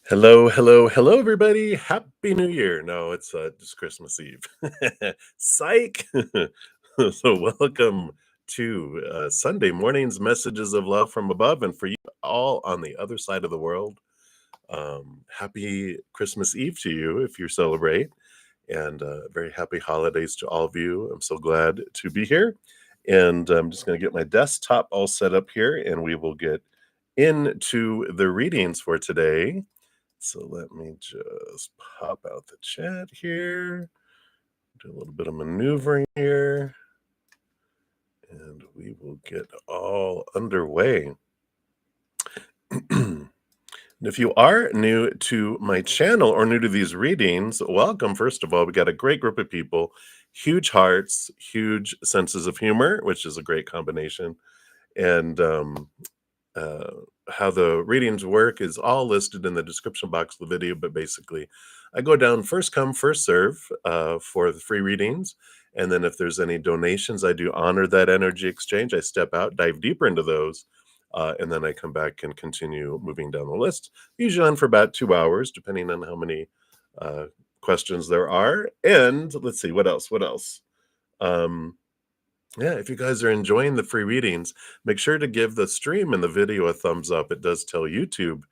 Hello, hello, hello, everybody. Happy New Year. No, it's just Christmas Eve. Psych. So, welcome to Sunday morning's messages of love from above. And for you all on the other side of the world, happy Christmas Eve to you if you celebrate. And very happy holidays to all of you. I'm so glad to be here. And I'm just going to get my desktop all set up here and we will get into the readings for today. So let me just pop out the chat here, do a little bit of maneuvering here, and we will get all underway. And if you are new to my channel or new to these readings, welcome. First of all, we got a great group of people, huge hearts, huge senses of humor, which is a great combination. And uh, how the readings work is all listed in the description box of the video, but basically I go down first come, first serve for the free readings. And then if there's any donations, I do honor that energy exchange. I step out, dive deeper into those, and then I come back and continue moving down the list, usually on for about 2 hours, depending on how many uh, questions there are. And let's see, what else? What else? Yeah, if you guys are enjoying the free readings, make sure to give the stream and the video a thumbs up. It does tell YouTube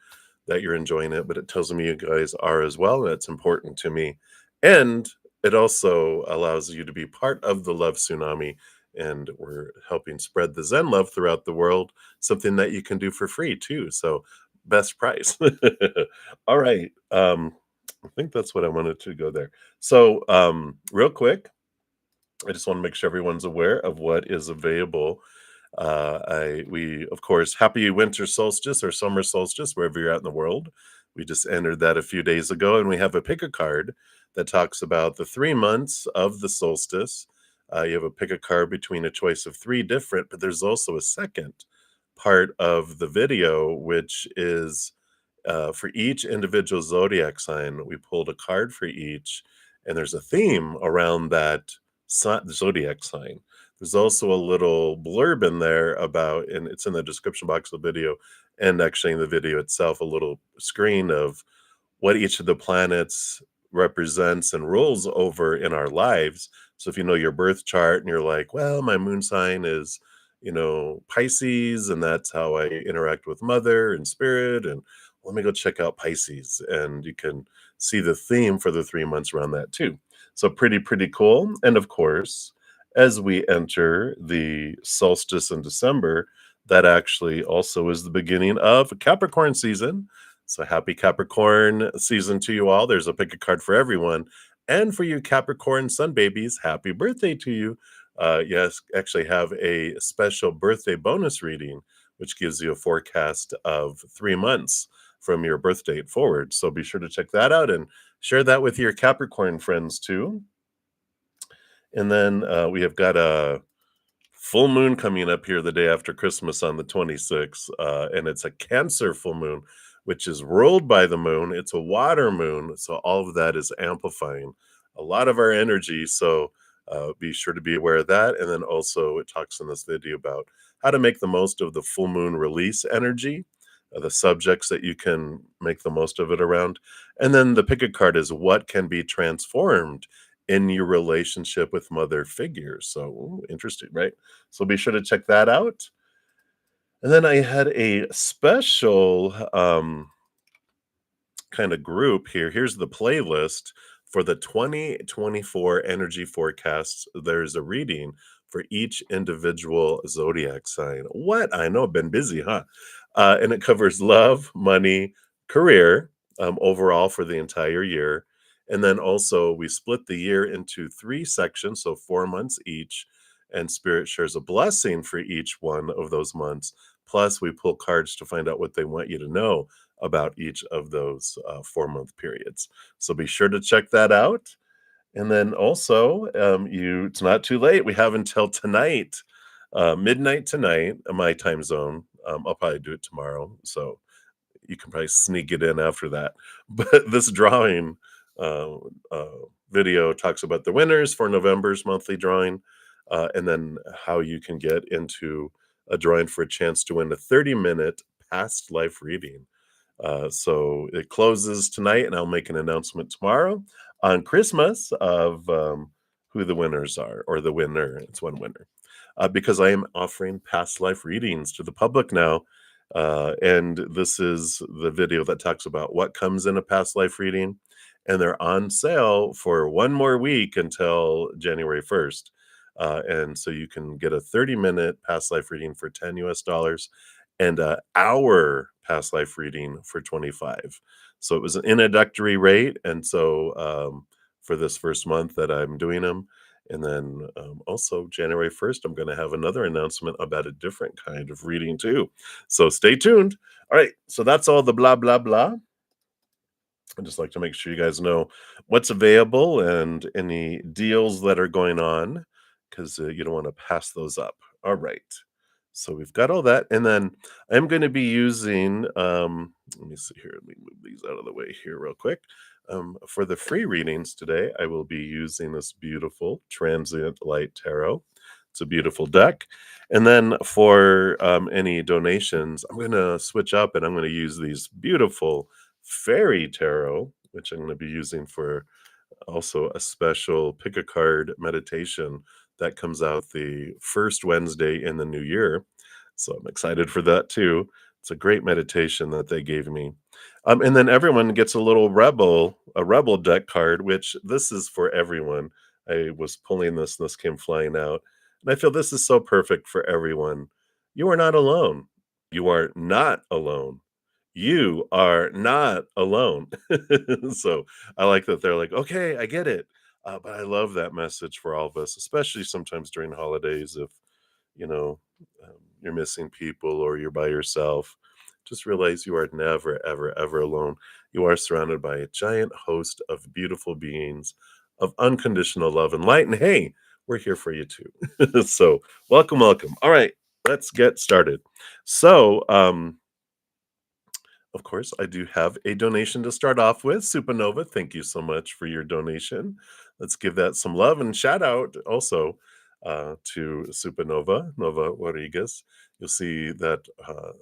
that you're enjoying it, but it tells me you guys are as well, and it's important to me. And it also allows you to be part of the Love Tsunami, and we're helping spread the Zen love throughout the world, something that you can do for free too. So best price. All right. I think that's what I wanted to go there. So real quick, I just want to make sure everyone's aware of what is available. We of course, happy winter solstice or summer solstice wherever you're at in the world. We just entered that a few days ago, and we have a pick a card that talks about the 3 months of the solstice. You have a pick a card between a choice of three different, but there's also a second part of the video, which is for each individual zodiac sign. We pulled a card for each, and there's a theme around that zodiac sign. There's also a little blurb in there about, and it's in the description box of the video, and actually in the video itself, a little screen of what each of the planets represents and rules over in our lives. So if you know your birth chart and you're like, well, my moon sign is, Pisces, and that's how I interact with mother and spirit, and let me go check out Pisces, and you can see the theme for the 3 months around that too. So pretty cool. And of course, as we enter the solstice in December, that actually also is the beginning of Capricorn season. So happy Capricorn season to you all. There's a pick a card for everyone. And for you Capricorn sun babies, happy birthday to you. Yes, actually have a special birthday bonus reading, which gives you a forecast of 3 months from your birth date forward. So be sure to check that out and share that with your Capricorn friends too. And then we have got a full moon coming up here the day after Christmas on the 26th, and it's a Cancer full moon, which is ruled by the moon. It's a water moon, so all of that is amplifying a lot of our energy. So be sure to be aware of that. And then also, it talks in this video about how to make the most of the full moon release energy, the subjects that you can make the most of it around. And then the pick a card is what can be transformed in your relationship with mother figures. So interesting, right? So be sure to check that out. And then I had a special kind of group here. Here's the playlist for the 2024 energy forecasts. There's a reading for each individual zodiac sign. What? I know I've been busy, huh? And it covers love, money, career, overall for the entire year. And then also, we split the year into three sections, so 4 months each. And Spirit shares a blessing for each one of those months. Plus, we pull cards to find out what they want you to know about each of those 4 month periods. So be sure to check that out. And then also, it's not too late. We have until tonight, midnight tonight, my time zone. I'll probably do it tomorrow, so you can probably sneak it in after that. But this drawing uh, uh, video talks about the winners for November's monthly drawing, and then how you can get into a drawing for a chance to win a 30-minute past life reading. So it closes tonight, and I'll make an announcement tomorrow on Christmas of who the winners are, or the winner. It's one winner. Because I am offering past life readings to the public now. And this is the video that talks about what comes in a past life reading. And they're on sale for one more week until January 1st. And so you can get a 30-minute past life reading for 10 US dollars and an hour past life reading for 25. So it was an introductory rate. And so for this first month that I'm doing them, and then also January 1st, I'm going to have another announcement about a different kind of reading too. So stay tuned. All right. So that's all the blah, blah, blah. I'd just like to make sure you guys know what's available and any deals that are going on, because you don't want to pass those up. All right. So we've got all that. And then I'm going to be using, let me see here. Let me move these out of the way here real quick. For the free readings today, I will be using this beautiful Transient Light Tarot. It's a beautiful deck. And then for any donations, I'm going to switch up and I'm going to use these beautiful Fairy Tarot, which I'm going to be using for also a special pick a card meditation that comes out the first Wednesday in the new year. So I'm excited for that too. It's a great meditation that they gave me. And then everyone gets a rebel deck card, which this is for everyone. I was pulling this and this came flying out. And I feel this is so perfect for everyone. You are not alone. You are not alone. You are not alone. So I like that they're like, okay, I get it. But I love that message for all of us, especially sometimes during holidays. If you know you're missing people or you're by yourself, just realize you are never, ever, ever alone. You are surrounded by a giant host of beautiful beings of unconditional love and light. And hey, we're here for you too. So welcome, welcome. All right, let's get started. So, of course, I do have a donation to start off with. Supernova, thank you so much for your donation. Let's give that some love and shout out also to Supernova, Nova Rodriguez. You'll see that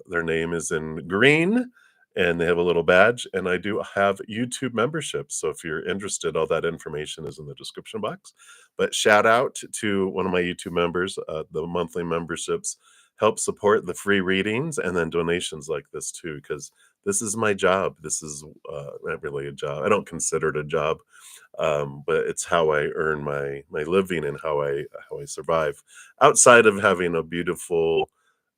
their name is in green and they have a little badge. And I do have YouTube memberships. So if you're interested, all that information is in the description box. But shout out to one of my YouTube members. The monthly memberships help support the free readings and then donations like this too, because this is my job. This is not really a job. I don't consider it a job, but it's how I earn my living and how I survive. Outside of having a beautiful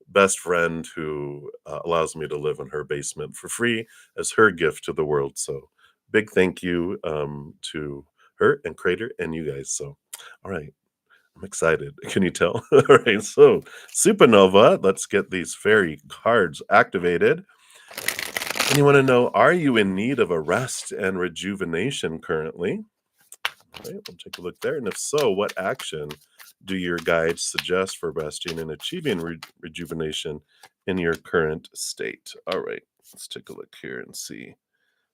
best friend who allows me to live in her basement for free as her gift to the world. So big thank you to her and Crater and you guys. So all right. I'm excited. Can you tell? All right, so Supernova, let's get these fairy cards activated. And you want to know, are you in need of a rest and rejuvenation currently? All right, we'll take a look there. And if so, what action do your guides suggest for resting and achieving rejuvenation in your current state? All right, let's take a look here and see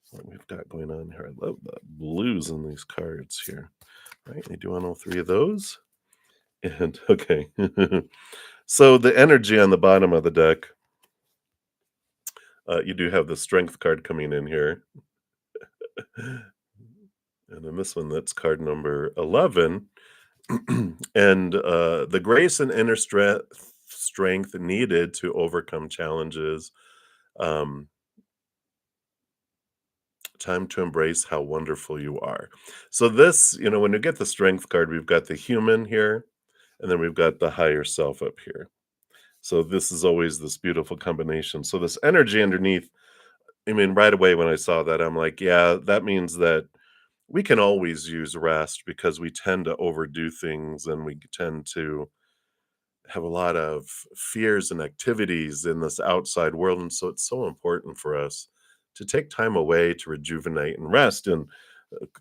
what we've got going on here. I love the blues in these cards here. All right, they do on all three of those. And okay. So the energy on the bottom of the deck, you do have the strength card coming in here. And then this one, that's card number 11. And the grace and inner strength needed to overcome challenges. Um, Time to embrace how wonderful you are. So this, when you get the strength card, we've got the human here, and then we've got the higher self up here. So this is always this beautiful combination. So this energy underneath, I mean, right away when I saw that, I'm like, yeah, that means that we can always use rest because we tend to overdo things and we tend to have a lot of fears and activities in this outside world. And so it's so important for us to take time away to rejuvenate and rest. And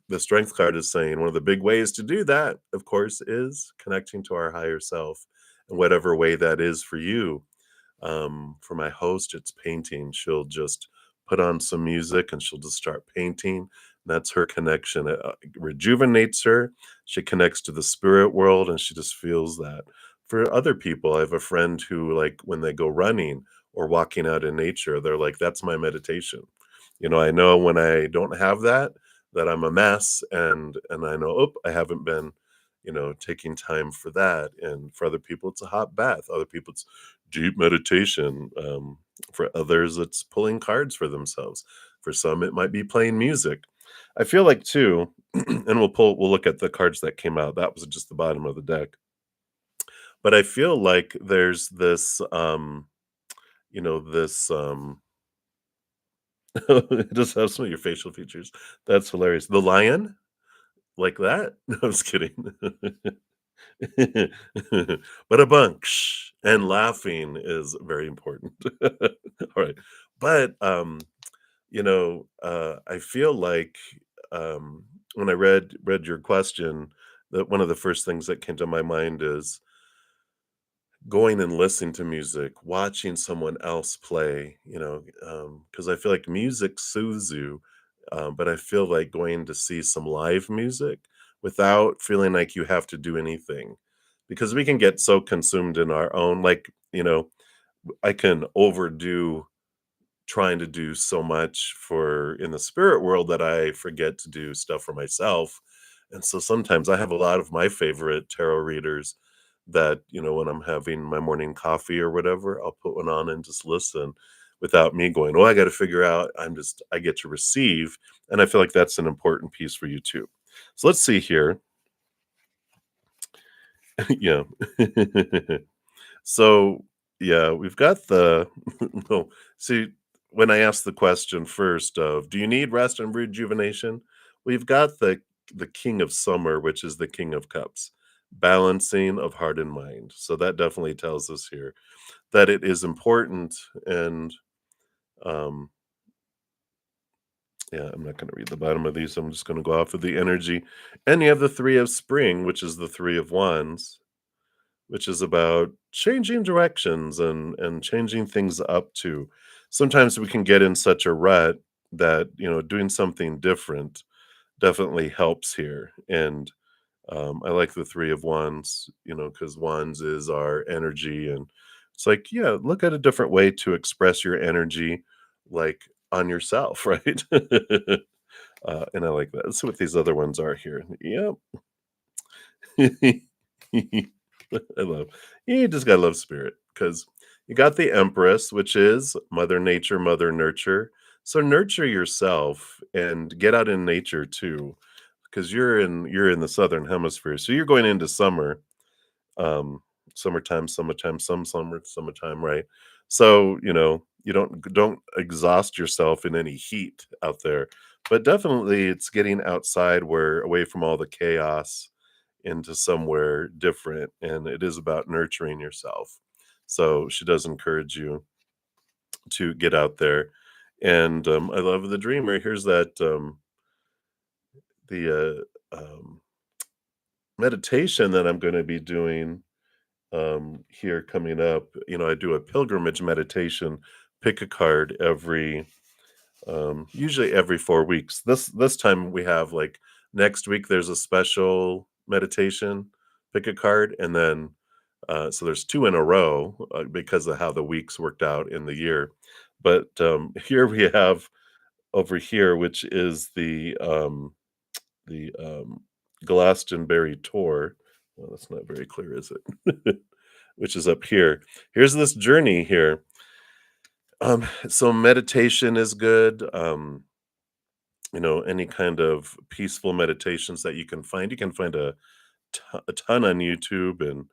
the strength card is saying one of the big ways to do that, of course, is connecting to our higher self in whatever way that is for you. For my host, it's painting. She'll just put on some music and she'll just start painting. That's her connection. It rejuvenates her. She connects to the spirit world and she just feels that. For other people, I have a friend who, like, when they go running or walking out in nature, they're like, that's my meditation. I know when I don't have that, that I'm a mess, and I know, oh, I haven't been, taking time for that. And for other people, it's a hot bath. Other people, it's deep meditation. For others, it's pulling cards for themselves. For some, it might be playing music. I feel like too, and we'll look at the cards that came out. That was just the bottom of the deck. But I feel like there's this this it does have some of your facial features. That's hilarious. The lion? Like that? No, I'm just kidding. But a bunch and laughing is very important. All right. But I feel like when I read your question, that one of the first things that came to my mind is going and listening to music, watching someone else play, because I feel like music soothes you, but I feel like going to see some live music without feeling like you have to do anything, because we can get so consumed in our own, like, I can overdo trying to do so much for in the spirit world that I forget to do stuff for myself. And so sometimes I have a lot of my favorite tarot readers that, when I'm having my morning coffee or whatever, I'll put one on and just listen without me going, oh, I got to figure out. I get to receive. And I feel like that's an important piece for you too. So let's see here. Yeah. So, yeah, we've got the no, see, when I asked the question first of, "Do you need rest and rejuvenation?" We've got the king of summer, which is the king of cups, balancing of heart and mind. So that definitely tells us here that it is important. And, um, yeah, I'm not gonna read the bottom of these, I'm just gonna go off of the energy. And you have the 3 of spring, which is the 3 of wands, which is about changing directions and changing things up too. Sometimes we can get in such a rut that, doing something different definitely helps here. And I like the 3 of wands, because wands is our energy. And it's like, yeah, look at a different way to express your energy, like on yourself, right? And I like that. Let's see what these other ones are here. Yep. I love you just gotta love spirit, because you got the Empress, which is Mother Nature, Mother Nurture. So nurture yourself and get out in nature too, because you're in the southern hemisphere. So you're going into summer, um, summertime, summertime, right? So, you don't exhaust yourself in any heat out there, but definitely it's getting outside where away from all the chaos into somewhere different, and it is about nurturing yourself. So she does encourage you to get out there. And I love the dreamer. Here's that the meditation that I'm going to be doing here coming up. I do a pilgrimage meditation, pick a card every usually every 4 weeks. This time we have, like, next week there's a special meditation, pick a card, and then so there's two in a row because of how the weeks worked out in the year. But here we have over here, which is the Glastonbury tour. Well, that's not very clear, is it? Which is up here. Here's this journey here. So meditation is good. Any kind of peaceful meditations that you can find. You can find a ton on YouTube, and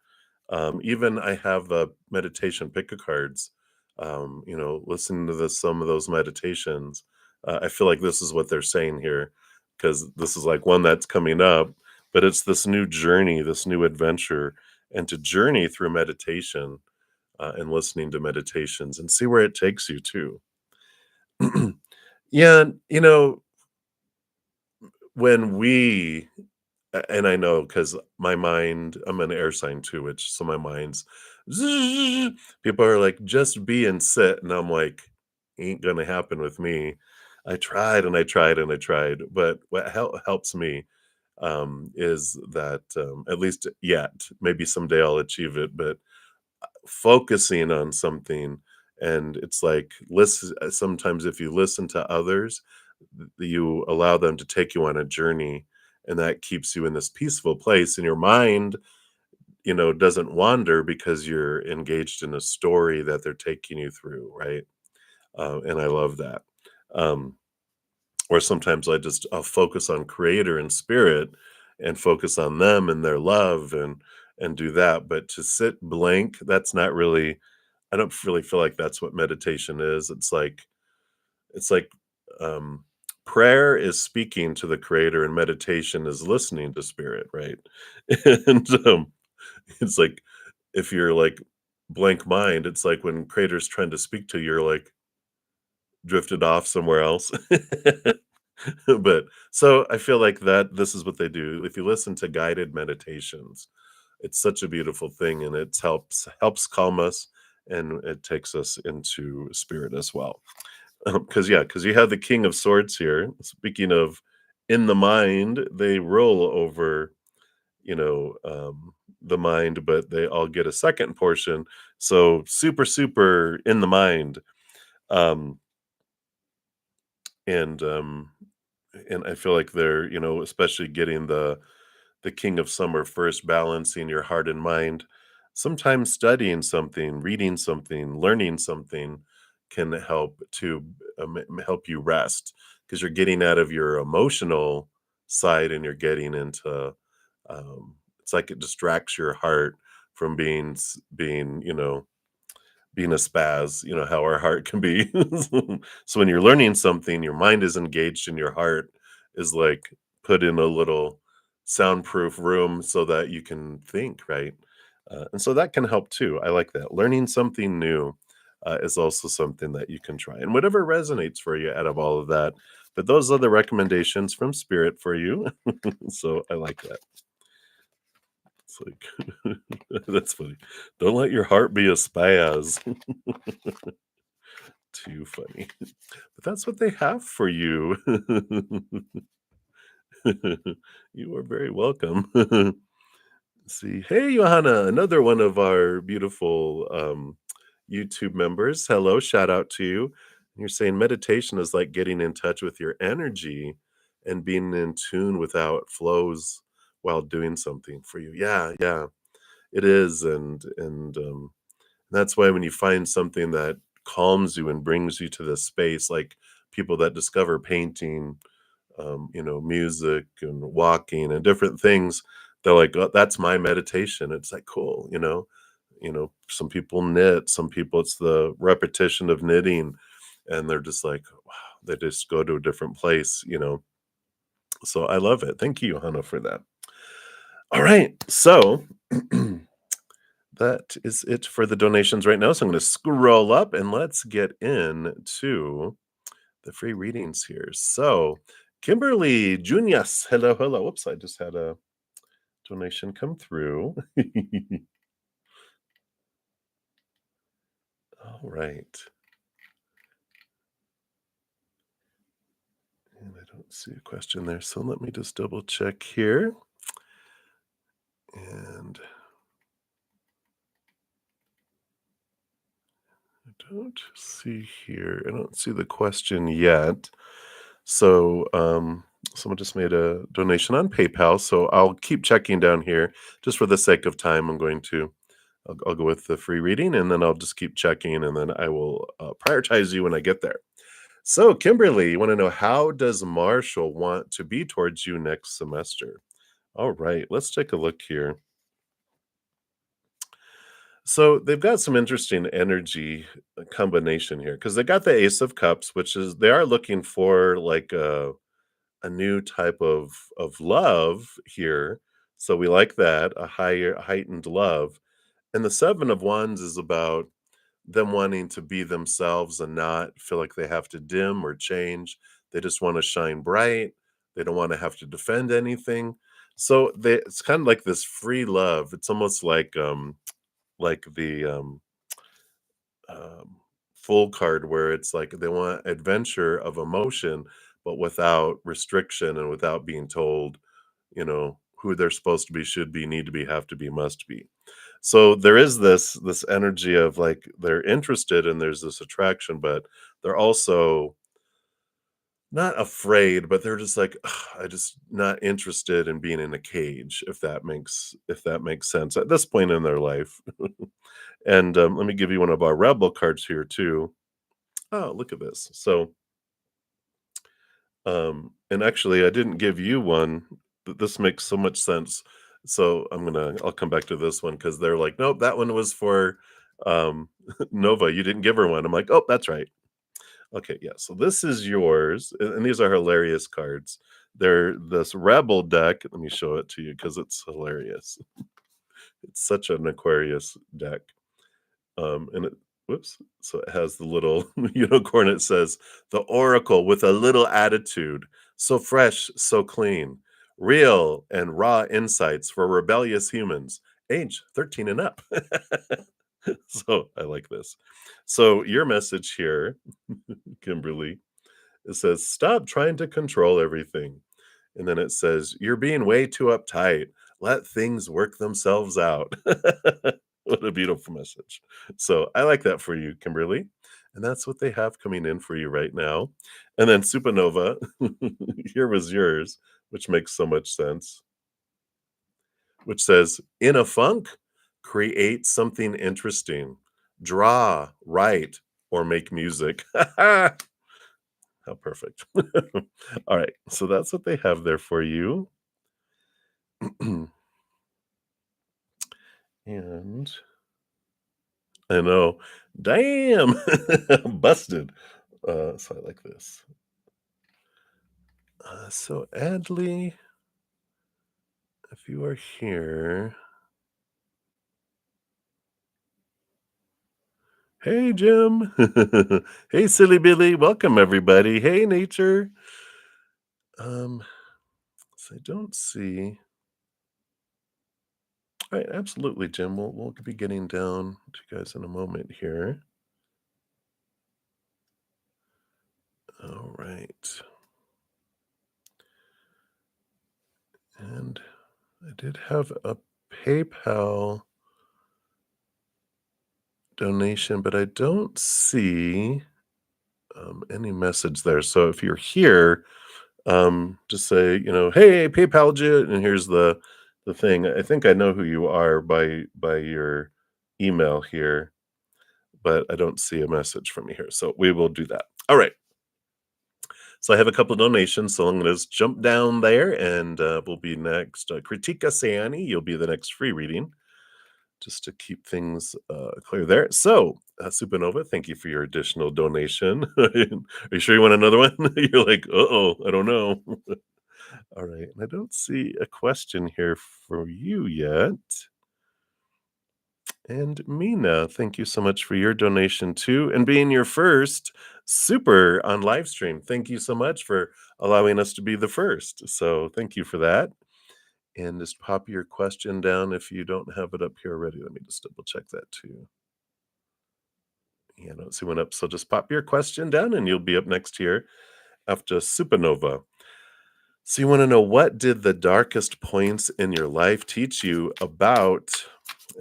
even I have meditation pick a cards. Listening to some of those meditations, I feel like this is what they're saying here, because this is like one that's coming up, but it's this new journey, this new adventure, and to journey through meditation and listening to meditations and see where it takes you to. Yeah, when we and I know, because my mind, I'm an air sign too, which so my mind's people are like, just be and sit. And I'm like, ain't gonna happen with me. I tried and I tried and I tried. But what helps me is that at least yet, maybe someday I'll achieve it, but focusing on something and it's like listen sometimes if you listen to others, you allow them to take you on a journey, and that keeps you in this peaceful place, and your mind, doesn't wander because you're engaged in a story that they're taking you through, right? And I love that. Um, or sometimes I'll focus on creator and spirit and focus on them and their love and do that. But to sit blank, that's not really, I don't really feel like that's what meditation is. It's like um prayer is speaking to the creator and meditation is listening to spirit, right? And it's like if you're like blank mind, it's like when creator's trying to speak to you, you're like drifted off somewhere else. But so I feel like that this is what they do. If you listen to guided meditations, it's such a beautiful thing, and it helps calm us, and it takes us into spirit as well. Because yeah, because you have the King of Swords here. Speaking of in the mind, they roll over, the mind, but they all get a second portion. So super, super in the mind. Um, and I feel like they're, especially getting the King of Summer first, balancing your heart and mind. Sometimes studying something, reading something, learning something can help to help you rest because you're getting out of your emotional side and you're getting into it's like it distracts your heart from being being a spaz, how our heart can be. So when you're learning something, your mind is engaged and your heart is like put in a little soundproof room so that you can think, right? And so that can help too. I like that. Learning something new is also something that you can try, and whatever resonates for you out of all of that. But those are the recommendations from Spirit for you. So I like that. It's like, that's funny. Don't let your heart be a spaz. Too funny. But that's what they have for you. You are very welcome. See, hey, Johanna, another one of our beautiful YouTube members. Hello, shout out to you. You're saying meditation is like getting in touch with your energy and being in tune without flows while doing something for you. Yeah, yeah, it is, and that's why when you find something that calms you and brings you to this space, like people that discover painting, music and walking and different things, they're like, "Oh, that's my meditation." It's like, cool, some people knit, some people it's the repetition of knitting, and they're just like, wow, they just go to a different place. So I love it. Thank you, Hannah, for that. All right. So that is it for the donations right now. So I'm going to scroll up and let's get into the free readings here. So, Kimberly Junius, hello, hello. Whoops, I just had a donation come through. All right. And I don't see a question there. So let me just double check here. And I don't see here. I don't see the question yet. So, someone just made a donation on PayPal. So I'll keep checking down here just for the sake of time. I'll go with the free reading and then I'll just keep checking and then I will prioritize you when I get there. So, Kimberly, you want to know how does Marshall want to be towards you next semester? All right, let's take a look here. So, they've got some interesting energy combination here because they got the Ace of Cups, which is they are looking for like a new type of love here. So we like that, a higher heightened love. And the 7 of Wands is about them wanting to be themselves and not feel like they have to dim or change. They just want to shine bright. They don't want to have to defend anything. So it's kind of like this free love. It's almost like the um, full card where it's like they want adventure of emotion, but without restriction and without being told, who they're supposed to be, should be, need to be, have to be, must be. So there is this energy of like they're interested and there's this attraction, but they're also not afraid, but they're just like, "Ugh, I just not interested in being in a cage, if that makes sense at this point in their life. And let me give you one of our rebel cards here too. Oh, look at this. So, and actually, I didn't give you one, but this makes so much sense. So I'll come back to this one because they're like, nope, that one was for um, Nova. You didn't give her one. I'm like, oh, that's right. Okay, yeah. So this is yours, and these are hilarious cards. They're this Rebel deck. Let me show it to you because it's hilarious. It's such an Aquarius deck. And it whoops. So it has the little unicorn. It says the Oracle with a little attitude, so fresh, so clean, real and raw insights for rebellious humans, age 13 and up. So I like this. So your message here, Kimberly, it says, "Stop trying to control everything." And then it says, "You're being way too uptight. Let things work themselves out." What a beautiful message. So I like that for you, Kimberly. And that's what they have coming in for you right now. And then Supernova, here was yours, which makes so much sense, which says, "In a funk, create something interesting. Draw, write, or make music." How perfect. All right. So that's what they have there for you. And I know. Damn. Busted. So I like this. So Adley, if you are here. Hey Jim. Hey Silly Billy. Welcome everybody. Hey Nature. Um, so I don't see. All right, absolutely, Jim. We'll be getting down to you guys in a moment here. All right. And I did have a PayPal donation, but I don't see any message there. So if you're here, just say, hey, PayPal you, and here's the thing. I think I know who you are by your email here, but I don't see a message from you here. So we will do that. All right. So I have a couple of donations, so I'm going to jump down there, and we'll be next. Kritika Sayani, you'll be the next free reading, just to keep things clear there. So, Supernova, thank you for your additional donation. Are you sure you want another one? You're like, oh, I don't know. All right, and I don't see a question here for you yet. And Mina, thank you so much for your donation too, and being your first super on live stream. Thank you so much for allowing us to be the first. So thank you for that. And just pop your question down if you don't have it up here already. Let me just double check that too. Yeah, I don't see one up. So just pop your question down and you'll be up next here after Supernova. So you want to know, what did the darkest points in your life teach you about,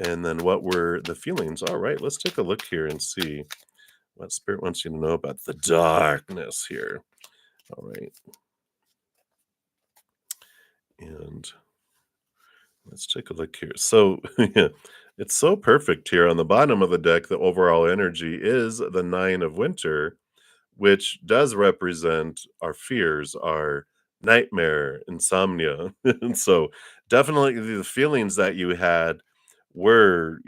and then what were the feelings? All right, let's take a look here and see what Spirit wants you to know about the darkness here. All right. And let's take a look here. So, yeah, it's so perfect here on the bottom of the deck. The overall energy is the Nine of Winter, which does represent our fears, our nightmare, insomnia. And so, definitely the feelings that you had were,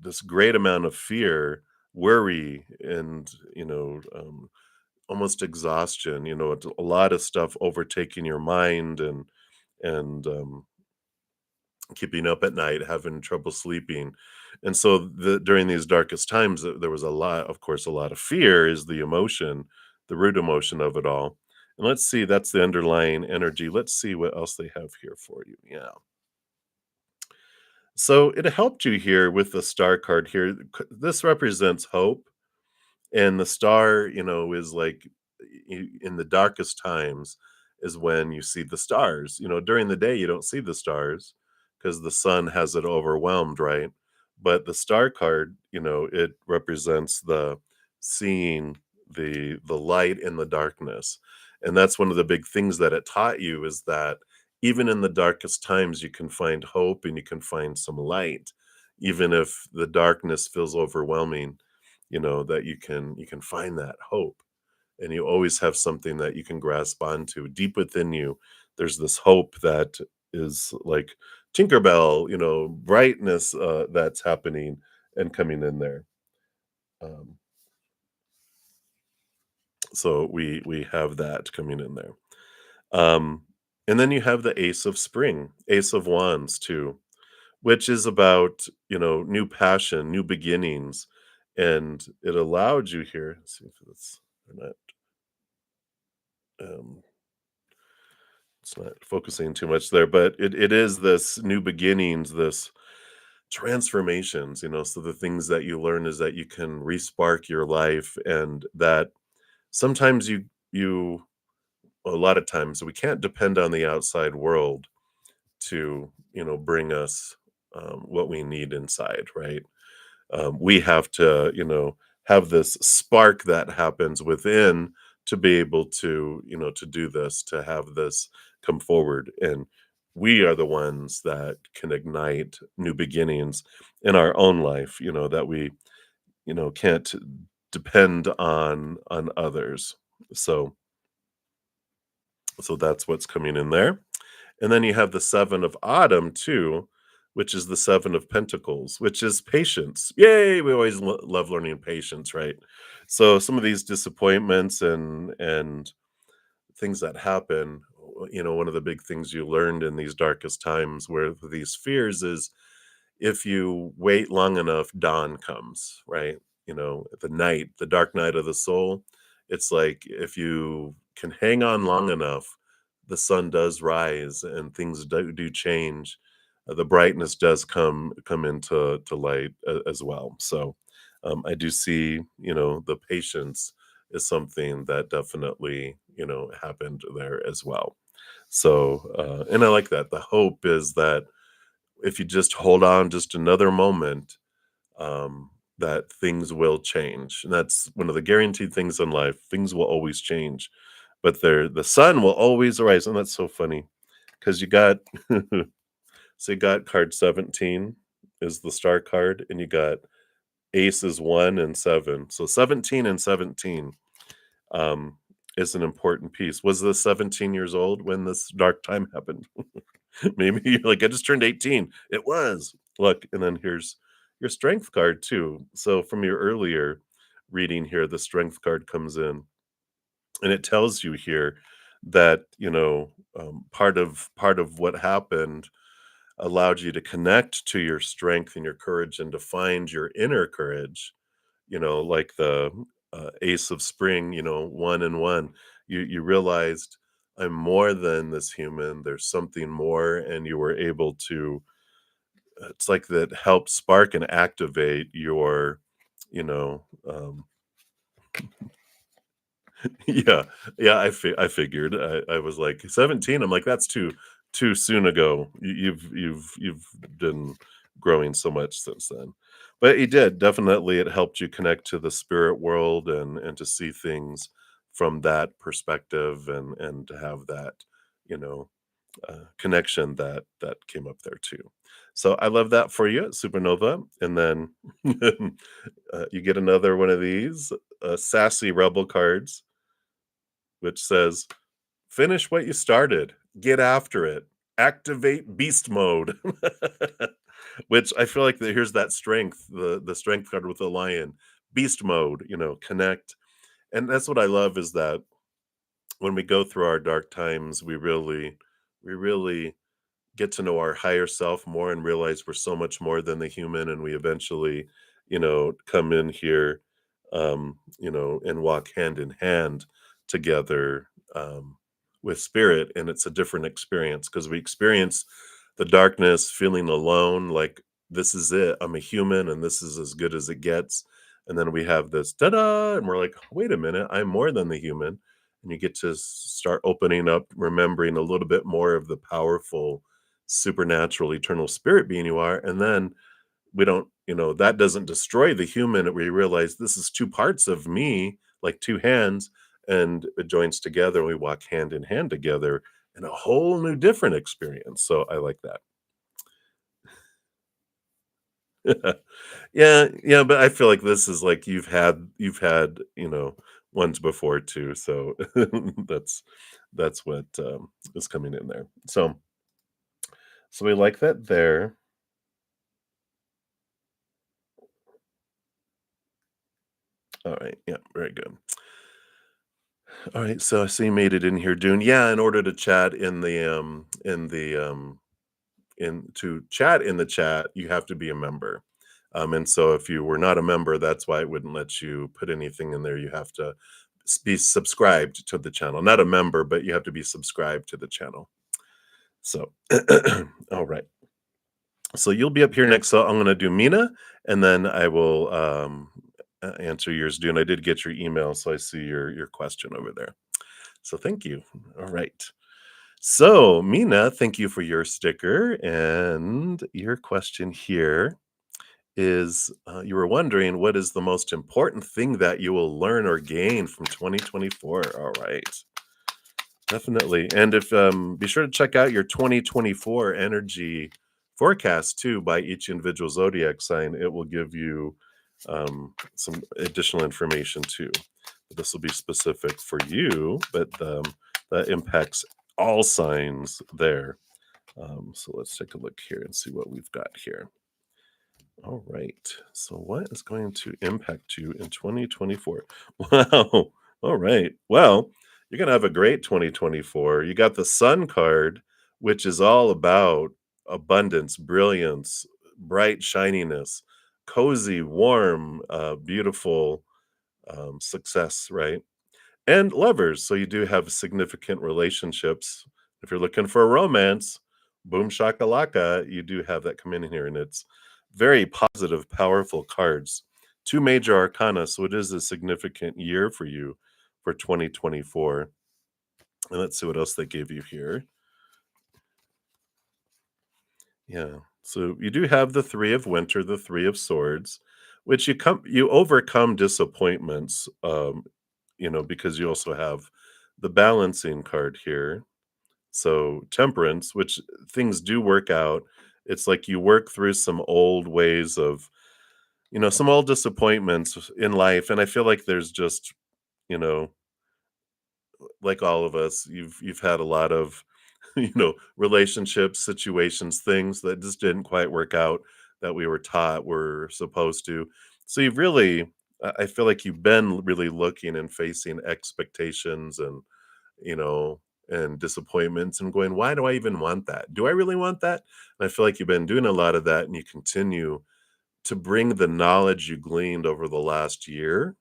this great amount of fear, worry, and, almost exhaustion, it's a lot of stuff overtaking your mind, and keeping up at night, having trouble sleeping. And so during these darkest times, there was a lot, of course, a lot of fear is the emotion, the root emotion of it all. And let's see, that's the underlying energy. Let's see what else they have here for you. Yeah. So it helped you here with the star card here. This represents hope. And the star, is like, in the darkest times is when you see the stars. During the day, you don't see the stars because the sun has it overwhelmed, right? But the star card, it represents the seeing the light in the darkness. And that's one of the big things that it taught you, is that even in the darkest times you can find hope and you can find some light, even if the darkness feels overwhelming, that you can find that hope, and you always have something that you can grasp onto deep within you. There's this hope that is like Tinkerbell, brightness, that's happening and coming in there. Um, so we have that coming in there. Um, and then you have the Ace of Spring, Ace of Wands too, which is about, new passion, new beginnings, and it allowed you here. Let's see if they're um, it's not focusing too much there, but it is this new beginnings, this transformations, so the things that you learn is that you can respark your life, and that sometimes you a lot of times we can't depend on the outside world to, bring us what we need inside, right? We have to, have this spark that happens within to be able to, to do this, to have this come forward. And we are the ones that can ignite new beginnings in our own life, that we, can't depend on others. So that's what's coming in there. And then you have the 7 of Autumn too, which is the 7 of Pentacles, which is patience. Yay! We always love learning patience, right? So some of these disappointments and things that happen, one of the big things you learned in these darkest times where these fears is, if you wait long enough, dawn comes, right? The dark night of the soul. It's like if you can hang on long enough, the sun does rise and things do change. The brightness does come into light as well. So I do see, the patience is something that definitely, happened there as well. So, and I like that. The hope is that if you just hold on just another moment, that things will change. And that's one of the guaranteed things in life. Things will always change, but the sun will always arise. And that's so funny because you got so you got card 17 is the star card, and you got aces 1 and 7. So 17 and 17 um is an important piece. Was this 17 years old when this dark time happened? Maybe you're like, I just turned 18. It was. Look, and then here's your strength card too. So from your earlier reading here, the strength card comes in, and it tells you here that, part of what happened allowed you to connect to your strength and your courage and to find your inner courage, like the ace of spring, 1 and 1. You realized, I'm more than this human. There's something more, and you were able to. It's like that helps spark and activate your, you know, um, yeah, yeah. I figured. I was like 17. I'm like, that's too soon ago. You've been growing so much since then. But you did definitely. It helped you connect to the spirit world and to see things from that perspective, and to have that, you know connection that came up there too. So I love that for you, Supernova. And then you get another one of these sassy rebel cards, which says, "Finish what you started. Get after it. Activate beast mode." Which I feel like here's that strength, the strength card with the lion, beast mode. Connect, and that's what I love is that when we go through our dark times, we really get to know our higher self more and realize we're so much more than the human, and we eventually, come in here, and walk hand in hand together, with spirit, and it's a different experience because we experience the darkness feeling alone, like, this is it, I'm a human and this is as good as it gets. And then we have this ta-da, and we're like, wait a minute, I'm more than the human. And you get to start opening up, remembering a little bit more of the powerful, supernatural eternal spirit being you are, and then we don't, that doesn't destroy the human. We realize this is two parts of me, like two hands, and it joins together. We walk hand in hand together in a whole new different experience. So I like that. Yeah, yeah, but I feel like this is like you've had, ones before too. So that's what is coming in there. So we like that there. All right. Yeah, very good. All right, so I see you made it in here, Dune. Yeah, in order to chat in to chat in the chat, you have to be a member. And so if you were not a member, that's why it wouldn't let you put anything in there. You have to be subscribed to the channel. Not a member, but you have to be subscribed to the channel. So, all right. So you'll be up here next. So I'm going to do Mina, and then I will answer yours, Dune. I did get your email, so I see your question over there. So thank you. All right. So, Mina, thank you for your sticker. And your question here is you were wondering what is the most important thing that you will learn or gain from 2024? All right. Definitely. And if be sure to check out your 2024 energy forecast too by each individual zodiac sign. It will give you some additional information too. This will be specific for you, but that impacts all signs there. So let's take a look here and see what we've got here. All right. So what is going to impact you in 2024? Wow. All right. Well, you're going to have a great 2024. You got the Sun card, which is all about abundance, brilliance, bright shininess, cozy, warm, beautiful success, right? And lovers. So you do have significant relationships. If you're looking for a romance, boom shakalaka, you do have that come in here, and it's very positive, powerful cards. Two major arcana, so it is a significant year for you for 2024. And let's see what else they gave you here. Yeah. So you do have the 3 of winter, the 3 of swords, which you overcome disappointments, because you also have the balancing card here. So temperance, which things do work out. It's like you work through some old ways of, some old disappointments in life. And I feel like there's just, you know, like all of us, you've had a lot of, relationships, situations, things that just didn't quite work out that we were taught were supposed to. So you've really, I feel like you've been really looking and facing expectations you know, and disappointments and going, why do I even want that? Do I really want that? And I feel like you've been doing a lot of that and you continue to bring the knowledge you gleaned over the last year.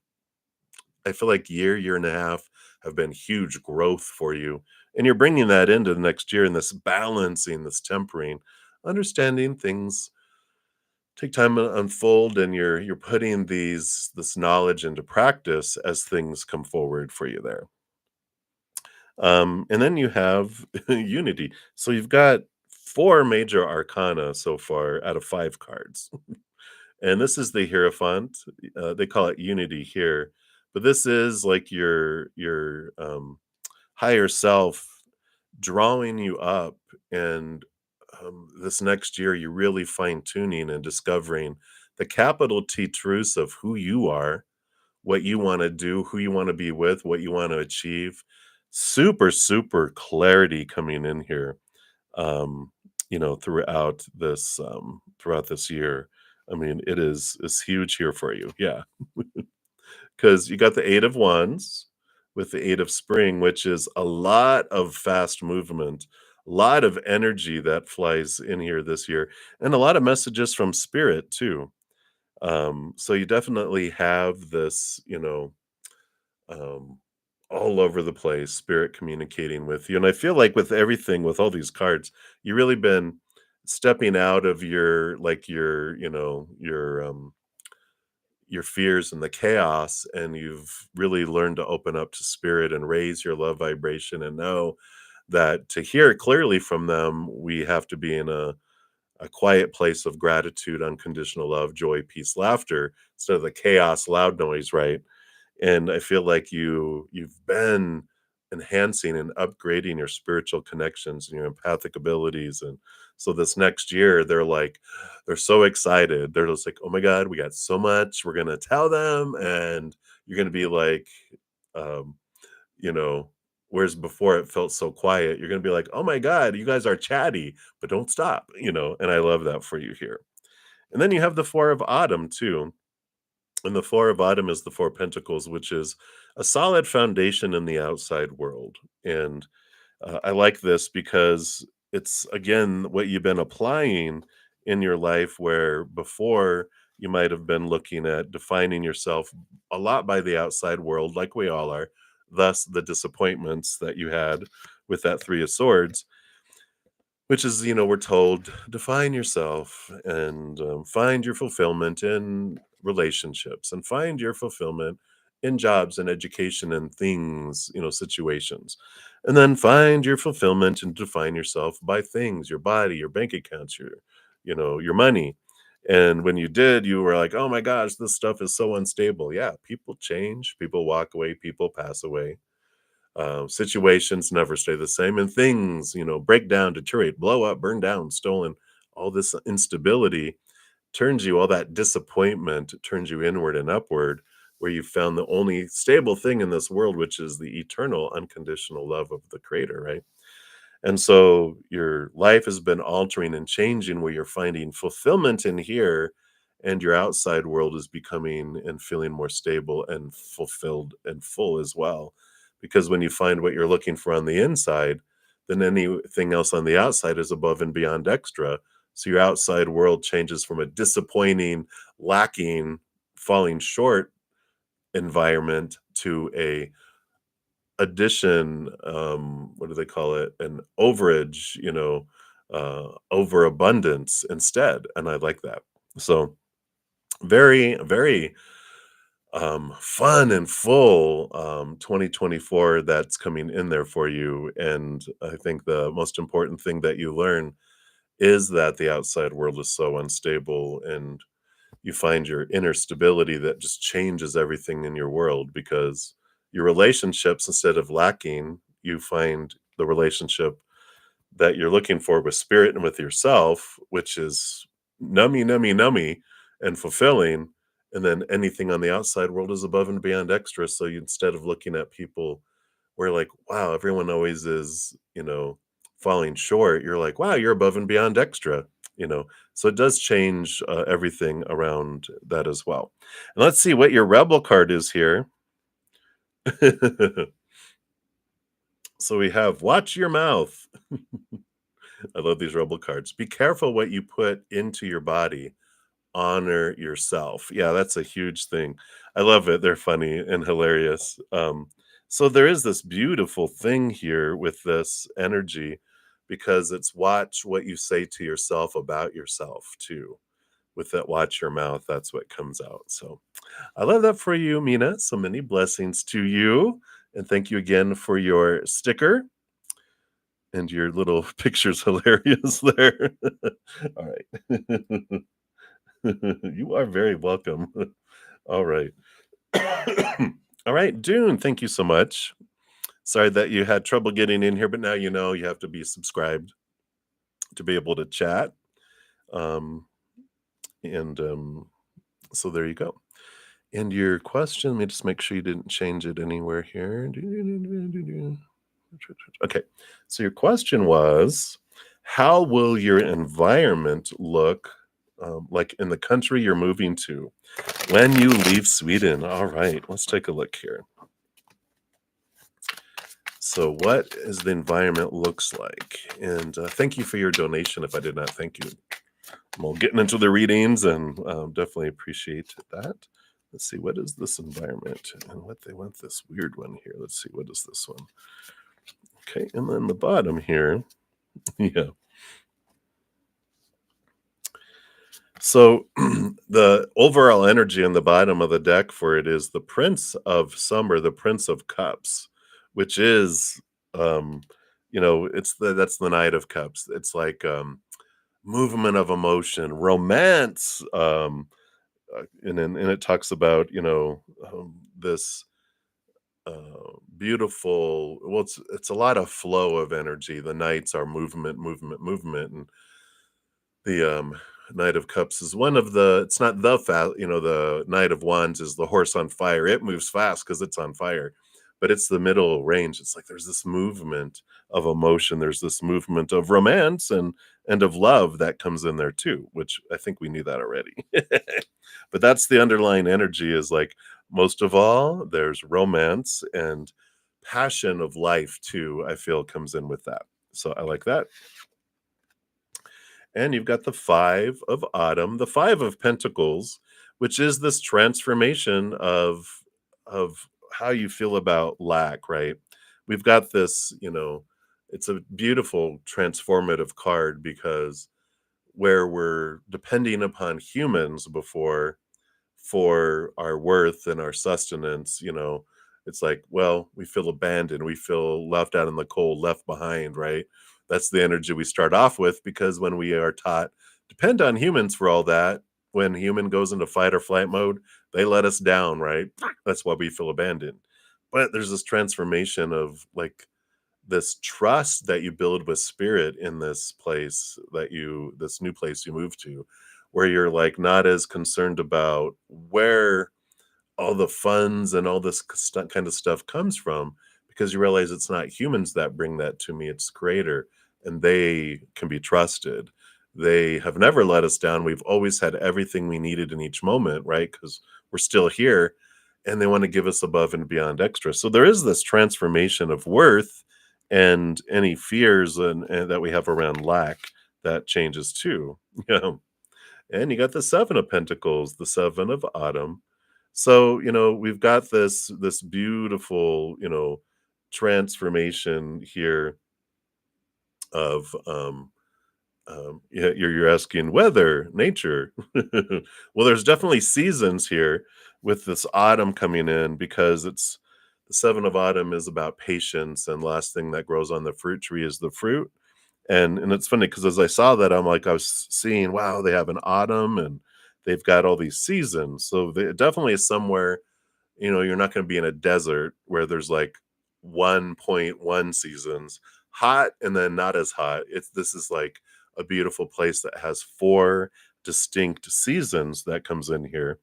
I feel like year and a half have been huge growth for you. And you're bringing that into the next year and this balancing, this tempering, understanding things take time to unfold and you're putting this knowledge into practice as things come forward for you there. And then you have Unity. So you've got 4 major arcana so far out of 5 cards. And this is the Hierophant. They call it Unity here, but this is like your higher self drawing you up. And this next year, you're really fine tuning and discovering the capital T truths of who you are, what you wanna do, who you wanna be with, what you wanna achieve. Super, super clarity coming in here, um, throughout this year. I mean, it's huge here for you, yeah, because you got the 8 of Wands with the 8 of Spring, which is a lot of fast movement, a lot of energy that flies in here this year, and a lot of messages from spirit too. So you definitely have this, um, all over the place, spirit communicating with you. And I feel like with everything, with all these cards, you really been stepping out of your fears and the chaos, and you've really learned to open up to spirit and raise your love vibration and know that to hear it clearly from them, we have to be in a quiet place of gratitude, unconditional love, joy, peace, laughter, instead of the chaos, loud noise, right? And I feel like you've been enhancing and upgrading your spiritual connections and your empathic abilities. And so this next year, they're so excited. They're just like, oh my God, we got so much. We're gonna tell them, and you're gonna be like, um, you know, whereas before it felt so quiet, you're gonna be like, oh my God, you guys are chatty, but don't stop, and I love that for you here. And then you have the Four of Autumn too. And the Four of Autumn is the Four Pentacles, which is a solid foundation in the outside world. And I like this because it's, again, what you've been applying in your life, where before you might have been looking at defining yourself a lot by the outside world, like we all are, thus the disappointments that you had with that Three of Swords, which is, we're told, define yourself and find your fulfillment in relationships and find your fulfillment in jobs and education and things, situations. And then find your fulfillment and define yourself by things, your body, your bank accounts, your money. And when you did, you were like, oh my gosh, this stuff is so unstable. Yeah, people change, people walk away, people pass away. Situations never stay the same, and things, break down, deteriorate, blow up, burn down, stolen. All this instability turns you, all that disappointment turns you inward and upward, where you found the only stable thing in this world, which is the eternal, unconditional love of the Creator, right? And so your life has been altering and changing, where you're finding fulfillment in here, and your outside world is becoming and feeling more stable and fulfilled and full as well. Because when you find what you're looking for on the inside, then anything else on the outside is above and beyond extra. So your outside world changes from a disappointing, lacking, falling short environment to a addition, what do they call it? An overage, overabundance instead. And I like that. So very, very fun and full 2024 that's coming in there for you. And I think the most important thing that you learn is that the outside world is so unstable, and you find your inner stability that just changes everything in your world, because your relationships, instead of lacking, you find the relationship that you're looking for with spirit and with yourself, which is nummy, nummy, nummy and fulfilling. And then anything on the outside world is above and beyond extra. So you, instead of looking at people where like, wow, everyone always is, falling short, you're like, wow, you're above and beyond extra, you know. So it does change everything around that as well. And let's see what your rebel card is here. So we have watch your mouth. I love these rebel cards. Be careful what you put into your body. Honor yourself. Yeah, that's a huge thing. I love it. They're funny and hilarious. So there is this beautiful thing here with this energy, because it's watch what you say to yourself about yourself too. With that watch your mouth, that's what comes out. So I love that for you, Mina. So many blessings to you. And thank you again for your sticker, and your little picture's hilarious there. All right. You are very welcome. All right. All right, Dune, thank you so much. Sorry that you had trouble getting in here, but now you know you have to be subscribed to be able to chat. Um, and so there you go. And your question, let me just make sure you didn't change it anywhere here. Okay, so your question was, how will your environment look like in the country you're moving to when you leave Sweden? All right, let's take a look here. So what is the environment looks like? And thank you for your donation if I did not thank you. Well, getting into the readings, and definitely appreciate that. Let's see, what is this environment? And what they want this weird one here. Let's see, what is this one? Okay, and then the bottom here. Yeah. So the overall energy on the bottom of the deck for it is the Prince of Summer, the Prince of Cups, which is, um, that's the Knight of Cups. It's like, movement of emotion, romance, and it talks about, this beautiful, well, it's a lot of flow of energy. The Knights are movement, movement, movement, and the Knight of Cups is one of the, it's not the fast, the Knight of Wands is the horse on fire. It moves fast because it's on fire, but it's the middle range. It's like there's this movement of emotion, there's this movement of romance and of love that comes in there too, which I think we knew that already. But that's the underlying energy, is like, most of all, there's romance and passion of life too, I feel comes in with that. So I like that. And you've got the Five of Autumn, the Five of Pentacles, which is this transformation of how you feel about lack, right? We've got this, it's a beautiful transformative card, because where we're depending upon humans before for our worth and our sustenance, it's like, well, we feel abandoned, we feel left out in the cold, left behind, right? That's the energy we start off with, because when we are taught depend on humans for all that, when human goes into fight or flight mode, they let us down, right? That's why we feel abandoned. But there's this transformation of like this trust that you build with spirit in this place, this new place you move to, where you're like not as concerned about where all the funds and all this kind of stuff comes from, because you realize it's not humans that bring that to me, it's creator, and they can be trusted. They have never let us down. We've always had everything we needed in each moment, right? Because we're still here, and they want to give us above and beyond extra. So there is this transformation of worth, and any fears and that we have around lack, that changes too. Yeah. And you got the Seven of Pentacles, the Seven of Autumn. So, we've got this beautiful, transformation here of yeah, you're asking weather, nature. Well, there's definitely seasons here with this autumn coming in, because it's the Seven of Autumn is about patience, and last thing that grows on the fruit tree is the fruit. And it's funny, because as I saw that, I'm like, I was seeing, wow, they have an autumn and they've got all these seasons. So they definitely is somewhere, you're not going to be in a desert where there's like 1.1 seasons, hot and then not as hot. This is like a beautiful place that has four distinct seasons that comes in here.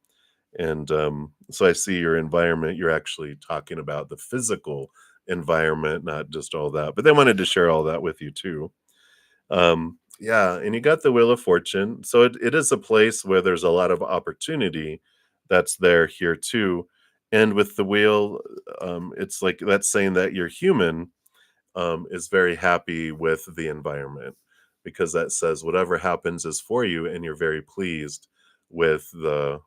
And so I see your environment. You're actually talking about the physical environment, not just all that. But they wanted to share all that with you too. Yeah, and you got the Wheel of Fortune. So it is a place where there's a lot of opportunity that's there here too. And with the wheel, it's like that's saying that you're human, is very happy with the environment, because that says whatever happens is for you, and you're very pleased with the